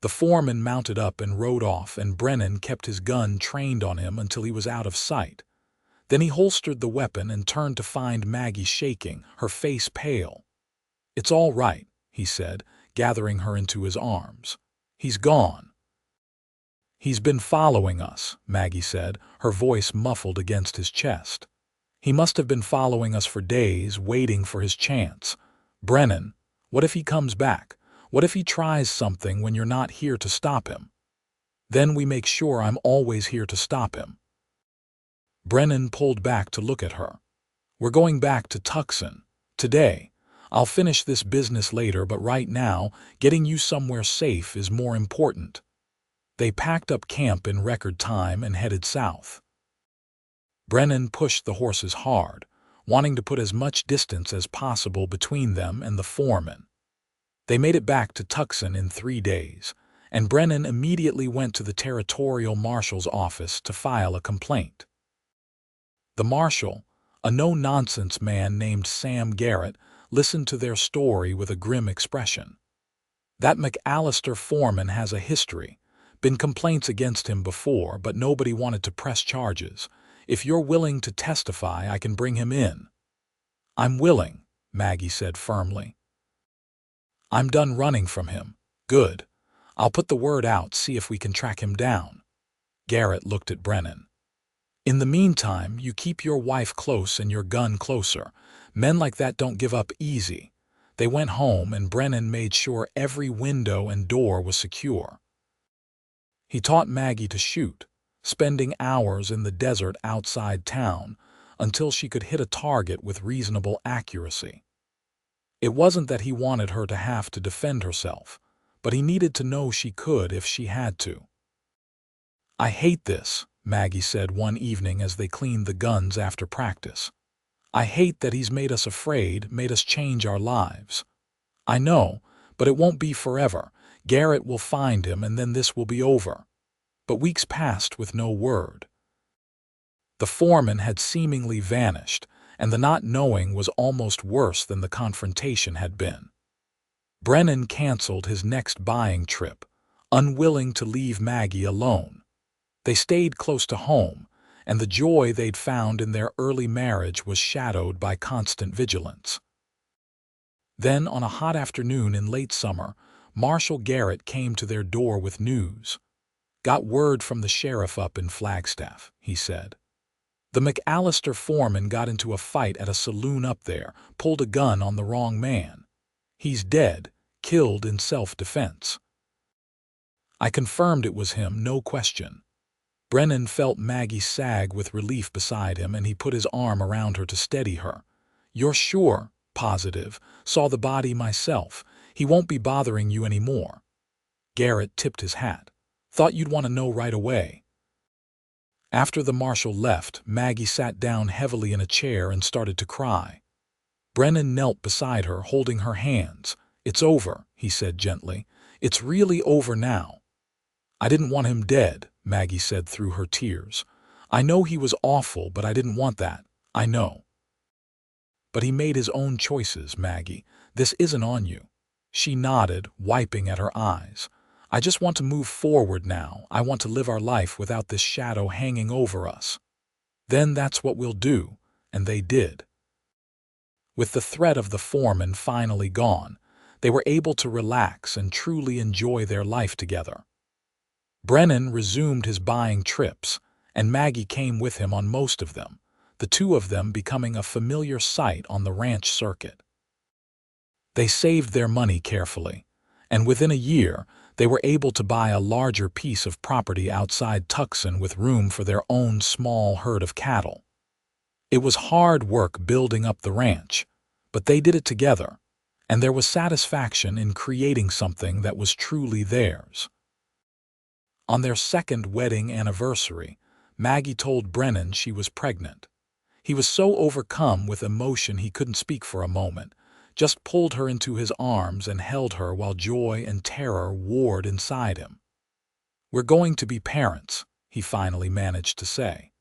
The foreman mounted up and rode off, and Brennan kept his gun trained on him until he was out of sight. Then he holstered the weapon and turned to find Maggie shaking, her face pale. "It's all right," he said, gathering her into his arms. "He's gone." "He's been following us," Maggie said, her voice muffled against his chest. He must have been following us for days, waiting for his chance. Brennan, what if he comes back? What if he tries something when you're not here to stop him? Then we make sure I'm always here to stop him." Brennan pulled back to look at her. "We're going back to Tucson. Today. I'll finish this business later, but right now, getting you somewhere safe is more important." They packed up camp in record time and headed south. Brennan pushed the horses hard, wanting to put as much distance as possible between them and the foreman. They made it back to Tucson in 3 days, and Brennan immediately went to the territorial marshal's office to file a complaint. The marshal, a no-nonsense man named Sam Garrett, listened to their story with a grim expression. "That McAllister foreman has a history. Been complaints against him before, but nobody wanted to press charges. If you're willing to testify, I can bring him in." "I'm willing," Maggie said firmly. "I'm done running from him." "Good. I'll put the word out, see if we can track him down." Garrett looked at Brennan. "In the meantime, you keep your wife close and your gun closer. Men like that don't give up easy." They went home, and Brennan made sure every window and door was secure. He taught Maggie to shoot, spending hours in the desert outside town until she could hit a target with reasonable accuracy. It wasn't that he wanted her to have to defend herself, but he needed to know she could if she had to. "I hate this," Maggie said one evening as they cleaned the guns after practice. "I hate that he's made us afraid, made us change our lives." "I know, but it won't be forever. Garrett will find him, and then this will be over." But weeks passed with no word. The foreman had seemingly vanished, and the not knowing was almost worse than the confrontation had been. Brennan canceled his next buying trip, unwilling to leave Maggie alone. They stayed close to home, and the joy they'd found in their early marriage was shadowed by constant vigilance. Then, on a hot afternoon in late summer, Marshal Garrett came to their door with news. "Got word from the sheriff up in Flagstaff," he said. "The McAllister foreman got into a fight at a saloon up there, pulled a gun on the wrong man. He's dead, killed in self-defense." I confirmed it was him, no question. Brennan felt Maggie sag with relief beside him, and he put his arm around her to steady her. "You're sure?" "Positive. Saw the body myself. He won't be bothering you anymore." Garrett tipped his hat. "Thought you'd want to know right away." After the marshal left, Maggie sat down heavily in a chair and started to cry. Brennan knelt beside her, holding her hands. "It's over," he said gently. "It's really over now." "I didn't want him dead," Maggie said through her tears. "I know he was awful, but I didn't want that. I know." "But he made his own choices, Maggie. This isn't on you." She nodded, wiping at her eyes. "I just want to move forward now. I want to live our life without this shadow hanging over us." "Then that's what we'll do," and they did. With the threat of the foreman finally gone, they were able to relax and truly enjoy their life together. Brennan resumed his buying trips, and Maggie came with him on most of them, the two of them becoming a familiar sight on the ranch circuit. They saved their money carefully, and within a year, they were able to buy a larger piece of property outside Tucson with room for their own small herd of cattle. It was hard work building up the ranch, but they did it together, and there was satisfaction in creating something that was truly theirs. On their second wedding anniversary, Maggie told Brennan she was pregnant. He was so overcome with emotion he couldn't speak for a moment, just pulled her into his arms and held her while joy and terror warred inside him. "We're going to be parents," he finally managed to say.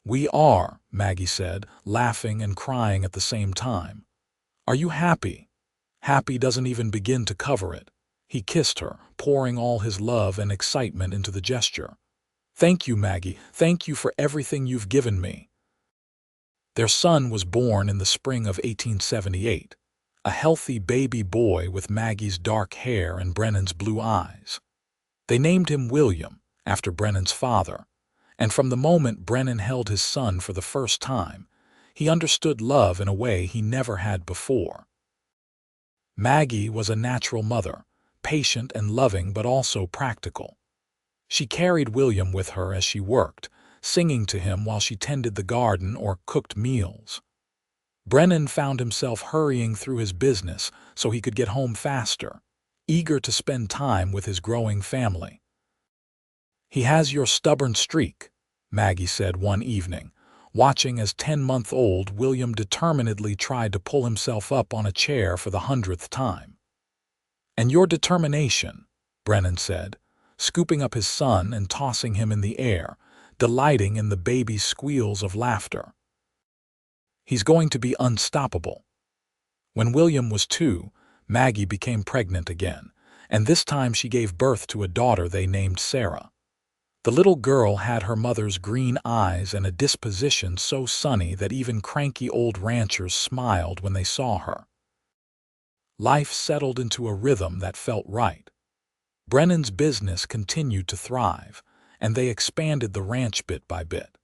"We are," Maggie said, laughing and crying at the same time. "Are you happy?" "Happy doesn't even begin to cover it." He kissed her, pouring all his love and excitement into the gesture. "Thank you, Maggie. Thank you for everything you've given me." Their son was born in the spring of 1878, a healthy baby boy with Maggie's dark hair and Brennan's blue eyes. They named him William, after Brennan's father, And from the moment Brennan held his son for the first time, he understood love in a way he never had before. Maggie was a natural mother, patient and loving but also practical. She carried William with her as she worked, singing to him while she tended the garden or cooked meals. Brennan found himself hurrying through his business so he could get home faster, eager to spend time with his growing family. "He has your stubborn streak," Maggie said one evening, watching as 10-month-old William determinedly tried to pull himself up on a chair for the 100th time. "And your determination," Brennan said, scooping up his son and tossing him in the air, delighting in the baby's squeals of laughter. "He's going to be unstoppable." When William was 2, Maggie became pregnant again, and this time she gave birth to a daughter they named Sarah. The little girl had her mother's green eyes and a disposition so sunny that even cranky old ranchers smiled when they saw her. Life settled into a rhythm that felt right. Brennan's business continued to thrive, and they expanded the ranch bit by bit.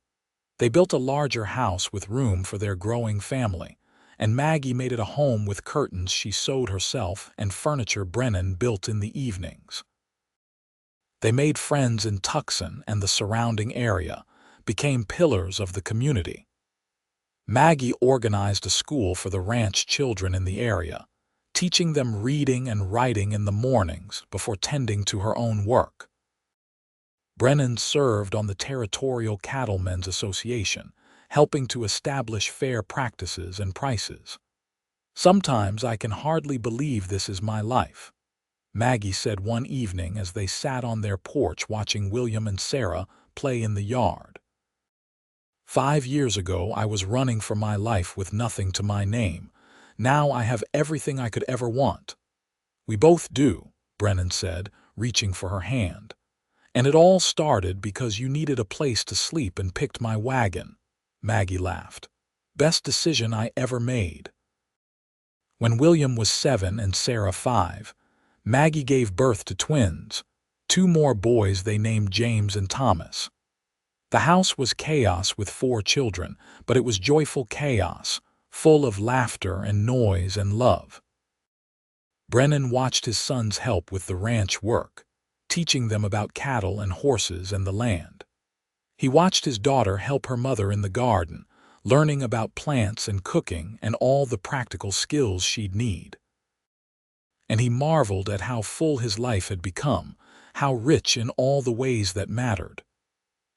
They built a larger house with room for their growing family, and Maggie made it a home with curtains she sewed herself and furniture Brennan built in the evenings. They made friends in Tucson and the surrounding area, became pillars of the community. Maggie organized a school for the ranch children in the area, teaching them reading and writing in the mornings before tending to her own work. Brennan served on the Territorial Cattlemen's Association, helping to establish fair practices and prices. "Sometimes I can hardly believe this is my life," Maggie said one evening as they sat on their porch watching William and Sarah play in the yard. "5 years ago I was running for my life with nothing to my name. Now I have everything I could ever want." "We both do," Brennan said, reaching for her hand. "And it all started because you needed a place to sleep and picked my wagon," Maggie laughed. "Best decision I ever made." When William was 7 and Sarah 5, Maggie gave birth to twins, 2 more boys they named James and Thomas. The house was chaos with 4 children, but it was joyful chaos, full of laughter and noise and love. Brennan watched his sons help with the ranch work, teaching them about cattle and horses and the land. He watched his daughter help her mother in the garden, learning about plants and cooking and all the practical skills she'd need. And he marveled at how full his life had become, how rich in all the ways that mattered.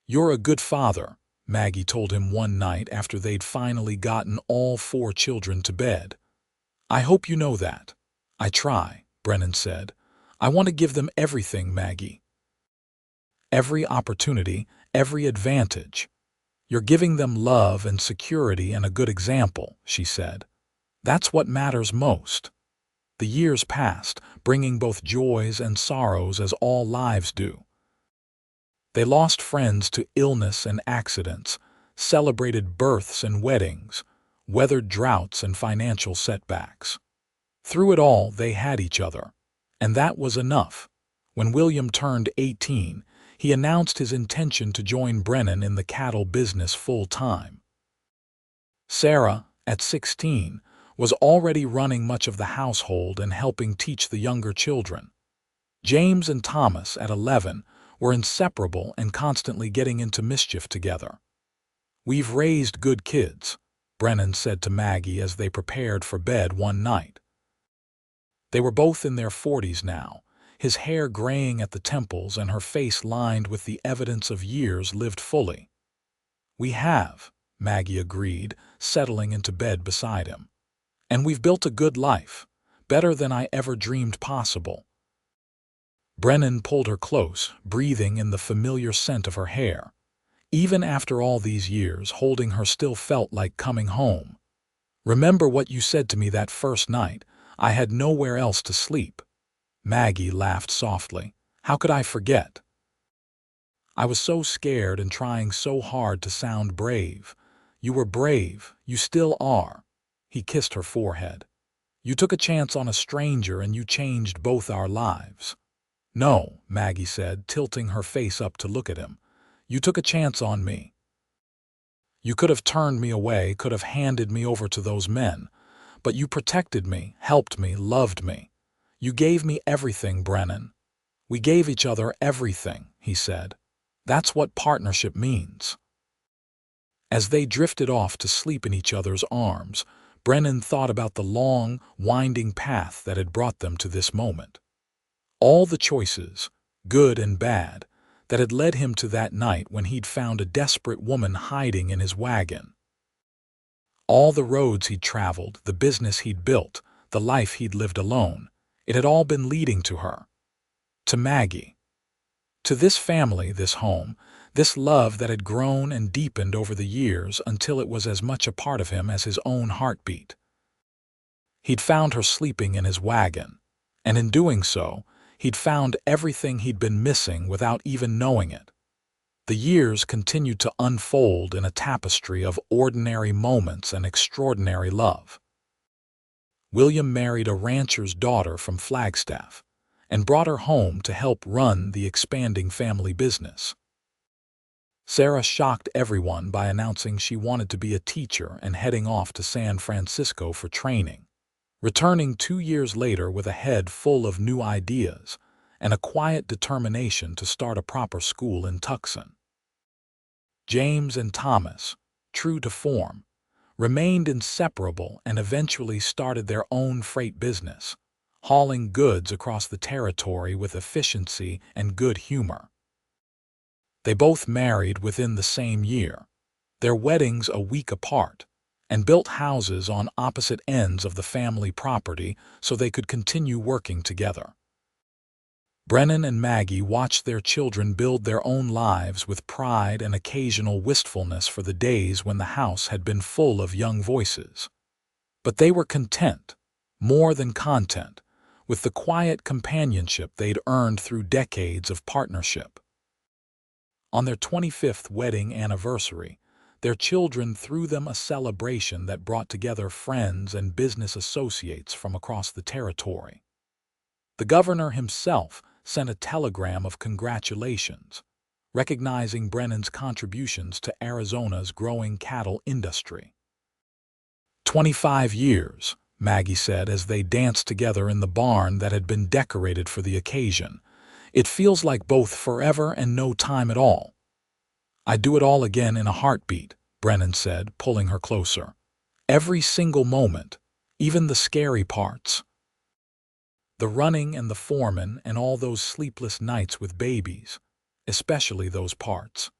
"You're a good father," Maggie told him one night after they'd finally gotten all 4 children to bed. "I hope you know that." "I try," Brennan said. "I want to give them everything, Maggie. Every opportunity, every advantage. You're giving them love and security and a good example," she said. "That's what matters most." The years passed, bringing both joys and sorrows as all lives do. They lost friends to illness and accidents, celebrated births and weddings, weathered droughts and financial setbacks. Through it all, they had each other, and that was enough. When William turned 18, he announced his intention to join Brennan in the cattle business full-time. Sarah, at 16, was already running much of the household and helping teach the younger children. James and Thomas, at 11, were inseparable and constantly getting into mischief together. "We've raised good kids," Brennan said to Maggie as they prepared for bed one night. They were both in their 40s now, his hair graying at the temples and her face lined with the evidence of years lived fully. "We have," Maggie agreed, settling into bed beside him. "And we've built a good life, better than I ever dreamed possible." Brennan pulled her close, breathing in the familiar scent of her hair. Even after all these years, holding her still felt like coming home. "Remember what you said to me that first night? I had nowhere else to sleep." Maggie laughed softly. "How could I forget? I was so scared and trying so hard to sound brave." "You were brave. You still are." He kissed her forehead. "You took a chance on a stranger and you changed both our lives." "No," Maggie said, tilting her face up to look at him. You took a chance on me. You could have turned me away, could have handed me over to those men, but you protected me, helped me, loved me. You gave me everything, Brennan. We gave each other everything," he said. "That's what partnership means." As they drifted off to sleep in each other's arms, Brennan thought about the long, winding path that had brought them to this moment. All the choices, good and bad, that had led him to that night when he'd found a desperate woman hiding in his wagon. All the roads he'd traveled, the business he'd built, the life he'd lived alone, it had all been leading to her. To Maggie. To this family, this home, this love that had grown and deepened over the years until it was as much a part of him as his own heartbeat. He'd found her sleeping in his wagon, and in doing so, he'd found everything he'd been missing without even knowing it. The years continued to unfold in a tapestry of ordinary moments and extraordinary love. William married a rancher's daughter from Flagstaff and brought her home to help run the expanding family business. Sarah shocked everyone by announcing she wanted to be a teacher and heading off to San Francisco for training, returning 2 years later with a head full of new ideas and a quiet determination to start a proper school in Tucson. James and Thomas, true to form, remained inseparable and eventually started their own freight business, hauling goods across the territory with efficiency and good humor. They both married within the same year, their weddings a week apart, and built houses on opposite ends of the family property so they could continue working together. Brennan and Maggie watched their children build their own lives with pride and occasional wistfulness for the days when the house had been full of young voices. But they were content, more than content, with the quiet companionship they'd earned through decades of partnership. On their 25th wedding anniversary, their children threw them a celebration that brought together friends and business associates from across the territory. The governor himself sent a telegram of congratulations, recognizing Brennan's contributions to Arizona's growing cattle industry. 25 years, Maggie said as they danced together in the barn that had been decorated for the occasion. It feels like both forever and no time at all. I'd do it all again in a heartbeat, Brennan said, pulling her closer. Every single moment, even the scary parts. The running and the foreman and all those sleepless nights with babies, especially those parts.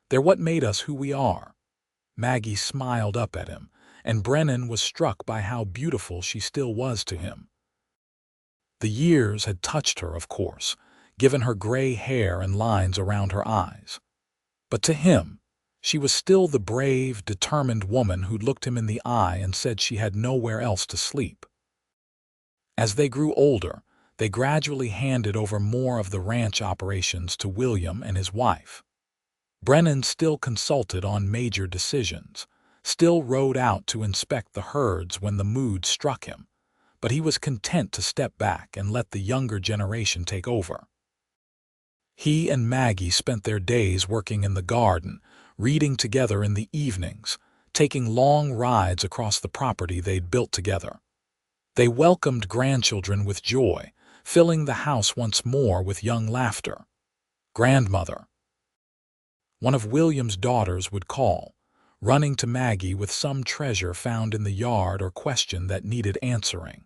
They're what made us who we are. Maggie smiled up at him, and Brennan was struck by how beautiful she still was to him. The years had touched her, of course, given her gray hair and lines around her eyes. But to him, she was still the brave, determined woman who'd looked him in the eye and said she had nowhere else to sleep. As they grew older, they gradually handed over more of the ranch operations to William and his wife. Brennan still consulted on major decisions, still rode out to inspect the herds when the mood struck him, but he was content to step back and let the younger generation take over. He and Maggie spent their days working in the garden, reading together in the evenings, taking long rides across the property they'd built together. They welcomed grandchildren with joy, filling the house once more with young laughter. Grandmother. One of William's daughters would call, running to Maggie with some treasure found in the yard or question that needed answering.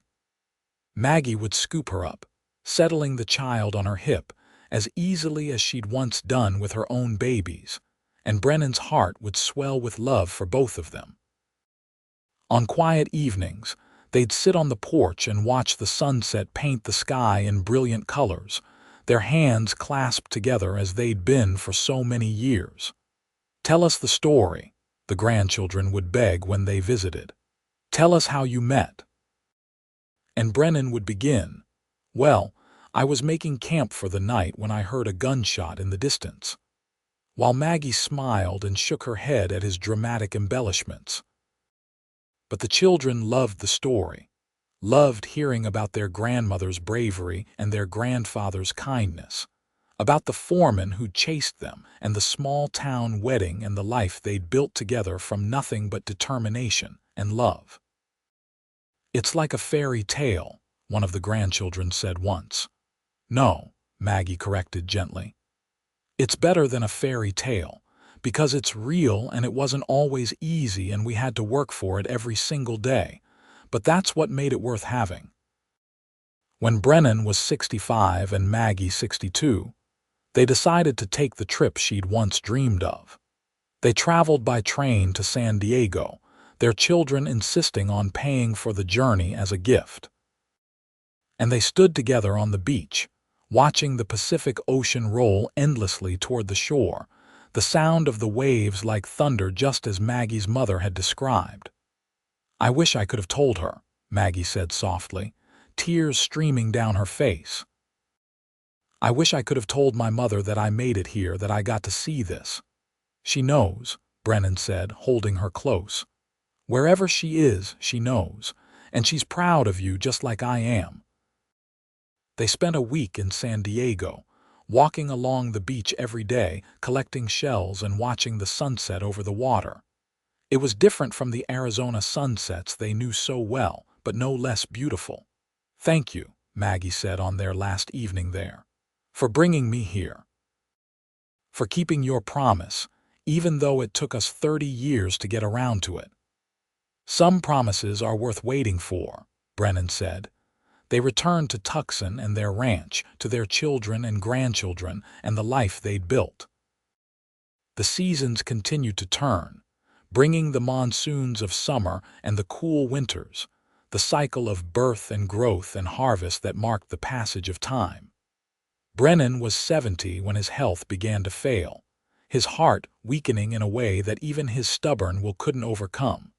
Maggie would scoop her up, settling the child on her hip as easily as she'd once done with her own babies, and Brennan's heart would swell with love for both of them. On quiet evenings, they'd sit on the porch and watch the sunset paint the sky in brilliant colors, their hands clasped together as they'd been for so many years. "Tell us the story," the grandchildren would beg when they visited. "Tell us how you met." And Brennan would begin, "Well, I was making camp for the night when I heard a gunshot in the distance," while Maggie smiled and shook her head at his dramatic embellishments. But the children loved the story, loved hearing about their grandmother's bravery and their grandfather's kindness, about the foreman who chased them and the small-town wedding and the life they'd built together from nothing but determination and love. "It's like a fairy tale," one of the grandchildren said once. "No," Maggie corrected gently. "It's better than a fairy tale, because it's real and it wasn't always easy and we had to work for it every single day, but that's what made it worth having." When Brennan was 65 and Maggie 62, they decided to take the trip she'd once dreamed of. They traveled by train to San Diego, their children insisting on paying for the journey as a gift. And they stood together on the beach, watching the Pacific Ocean roll endlessly toward the shore, the sound of the waves like thunder just as Maggie's mother had described. "I wish I could have told her," Maggie said softly, tears streaming down her face. "I wish I could have told my mother that I made it here, that I got to see this." "She knows," Brennan said, holding her close. "Wherever she is, she knows, and she's proud of you just like I am." They spent a week in San Diego, walking along the beach every day, collecting shells and watching the sunset over the water. It was different from the Arizona sunsets they knew so well, but no less beautiful. "Thank you," Maggie said on their last evening there, "for bringing me here. For keeping your promise, even though it took us 30 years to get around to it." "Some promises are worth waiting for," Brennan said. They returned to Tucson and their ranch, to their children and grandchildren and the life they'd built. The seasons continued to turn, bringing the monsoons of summer and the cool winters, the cycle of birth and growth and harvest that marked the passage of time. Brennan was 70 when his health began to fail, his heart weakening in a way that even his stubborn will couldn't overcome.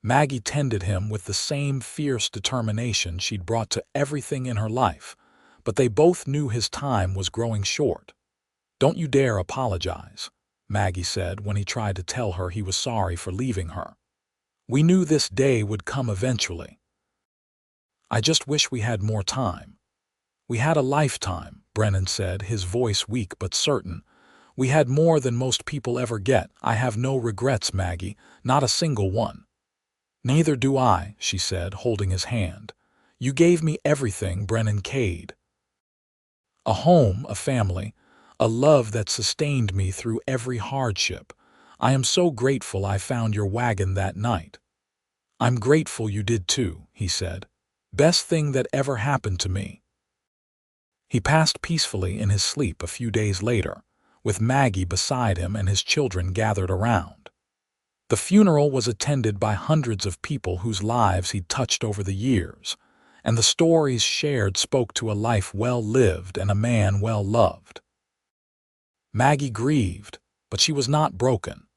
Maggie tended him with the same fierce determination she'd brought to everything in her life, but they both knew his time was growing short. "Don't you dare apologize," Maggie said when he tried to tell her he was sorry for leaving her. "We knew this day would come eventually. I just wish we had more time." "We had a lifetime," Brennan said, his voice weak but certain. "We had more than most people ever get. I have no regrets, Maggie, not a single one." "Neither do I," she said, holding his hand. "You gave me everything, Brennan Kade. A home, a family, a love that sustained me through every hardship. I am so grateful I found your wagon that night." "I'm grateful you did too," he said. "Best thing that ever happened to me." He passed peacefully in his sleep a few days later, with Maggie beside him and his children gathered around. The funeral was attended by hundreds of people whose lives he'd touched over the years, and the stories shared spoke to a life well lived and a man well loved. Maggie grieved, but she was not broken.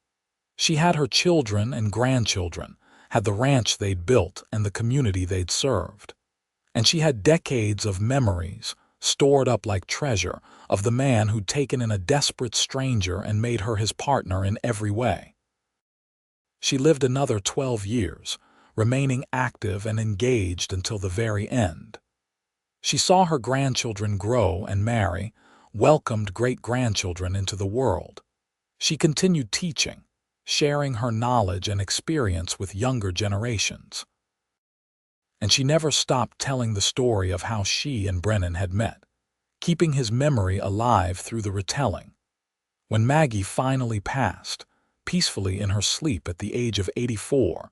She had her children and grandchildren, had the ranch they'd built and the community they'd served. And she had decades of memories, stored up like treasure, of the man who'd taken in a desperate stranger and made her his partner in every way. She lived another 12 years, remaining active and engaged until the very end. She saw her grandchildren grow and marry, welcomed great-grandchildren into the world. She continued teaching, sharing her knowledge and experience with younger generations. And she never stopped telling the story of how she and Brennan had met, keeping his memory alive through the retelling. When Maggie finally passed, peacefully in her sleep at the age of 84,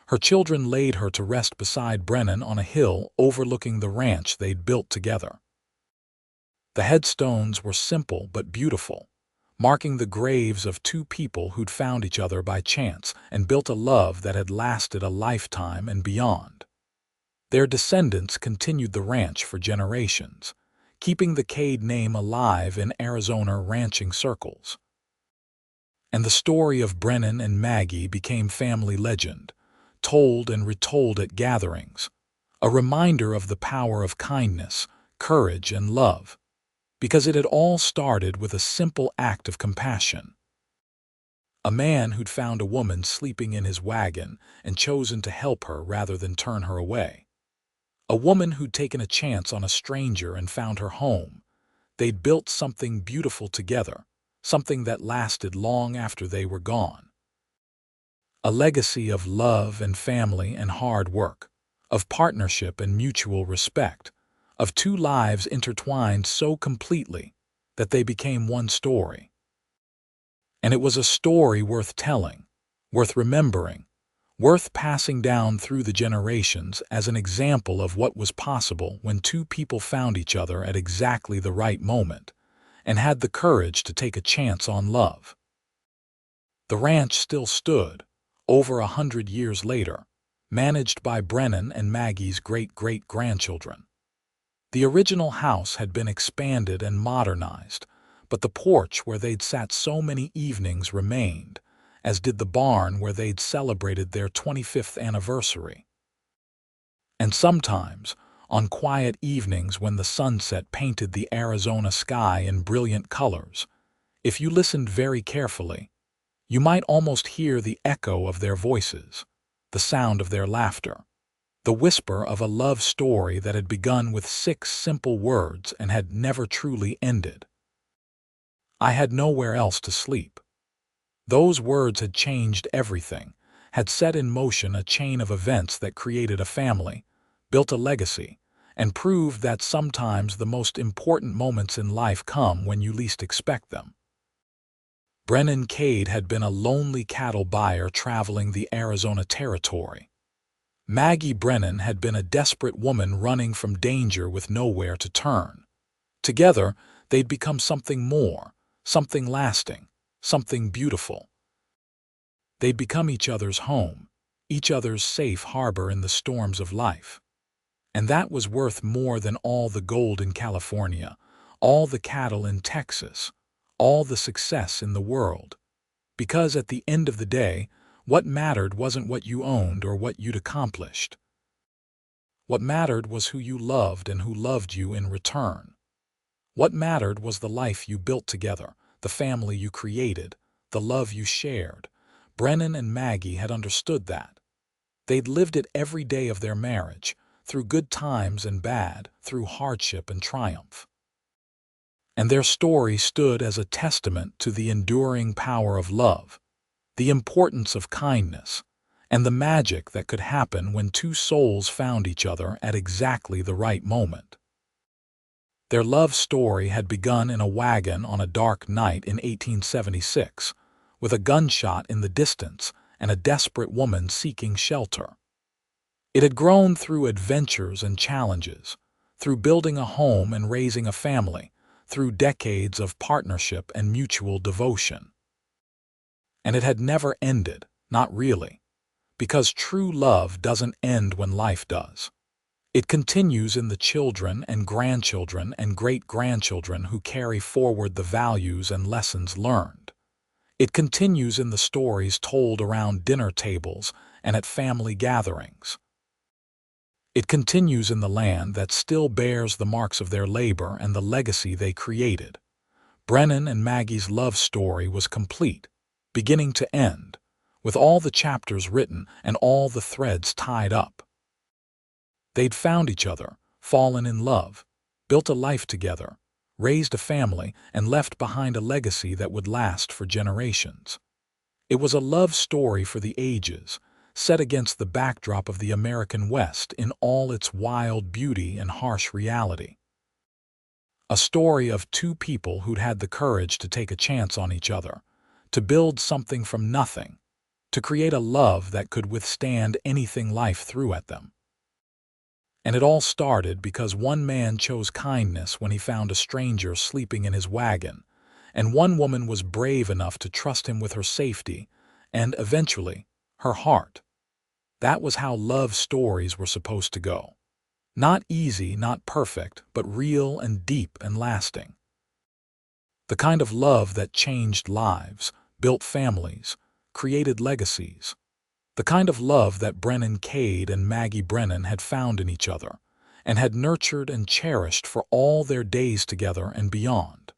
her children laid her to rest beside Brennan on a hill overlooking the ranch they'd built together. The headstones were simple but beautiful, marking the graves of two people who'd found each other by chance and built a love that had lasted a lifetime and beyond. Their descendants continued the ranch for generations, keeping the Kade name alive in Arizona ranching circles. And the story of Brennan and Maggie became family legend, told and retold at gatherings, a reminder of the power of kindness, courage, and love, because it had all started with a simple act of compassion. A man who'd found a woman sleeping in his wagon and chosen to help her rather than turn her away. A woman who'd taken a chance on a stranger and found her home. they'd built something beautiful together, something that lasted long after they were gone. A legacy of love and family and hard work, of partnership and mutual respect, of two lives intertwined so completely that they became one story. And it was a story worth telling, worth remembering, worth passing down through the generations as an example of what was possible when two people found each other at exactly the right moment and had the courage to take a chance on love. The ranch still stood, over 100 years later, managed by Brennan and Maggie's great-great-grandchildren. The original house had been expanded and modernized, but the porch where they'd sat so many evenings remained, as did the barn where they'd celebrated their 25th anniversary. And sometimes, on quiet evenings when the sunset painted the Arizona sky in brilliant colors, if you listened very carefully, you might almost hear the echo of their voices, the sound of their laughter, the whisper of a love story that had begun with 6 simple words and had never truly ended. I had nowhere else to sleep. Those words had changed everything, had set in motion a chain of events that created a family, built a legacy, and proved that sometimes the most important moments in life come when you least expect them. Brennan Kade had been a lonely cattle buyer traveling the Arizona Territory. Maggie Brennan had been a desperate woman running from danger with nowhere to turn. Together, they'd become something more, something lasting, something beautiful. They'd become each other's home, each other's safe harbor in the storms of life. And that was worth more than all the gold in California, all the cattle in Texas, all the success in the world. Because at the end of the day, what mattered wasn't what you owned or what you'd accomplished. What mattered was who you loved and who loved you in return. What mattered was the life you built together, the family you created, the love you shared. Brennan and Maggie had understood that. They'd lived it every day of their marriage, through good times and bad, through hardship and triumph. And their story stood as a testament to the enduring power of love, the importance of kindness, and the magic that could happen when two souls found each other at exactly the right moment. Their love story had begun in a wagon on a dark night in 1876, with a gunshot in the distance and a desperate woman seeking shelter. It had grown through adventures and challenges, through building a home and raising a family, through decades of partnership and mutual devotion. And it had never ended, not really, because true love doesn't end when life does. It continues in the children and grandchildren and great-grandchildren who carry forward the values and lessons learned. It continues in the stories told around dinner tables and at family gatherings. It continues in the land that still bears the marks of their labor and the legacy they created. Brennan and Maggie's love story was complete, beginning to end, with all the chapters written and all the threads tied up. They'd found each other, fallen in love, built a life together, raised a family, and left behind a legacy that would last for generations. It was a love story for the ages, set against the backdrop of the American West in all its wild beauty and harsh reality. A story of two people who'd had the courage to take a chance on each other, to build something from nothing, to create a love that could withstand anything life threw at them. And it all started because one man chose kindness when he found a stranger sleeping in his wagon, and one woman was brave enough to trust him with her safety and, eventually, her heart. That was how love stories were supposed to go. Not easy, not perfect, but real and deep and lasting. The kind of love that changed lives, built families, created legacies. The kind of love that Brennan Kade and Maggie Brennan had found in each other and had nurtured and cherished for all their days together and beyond.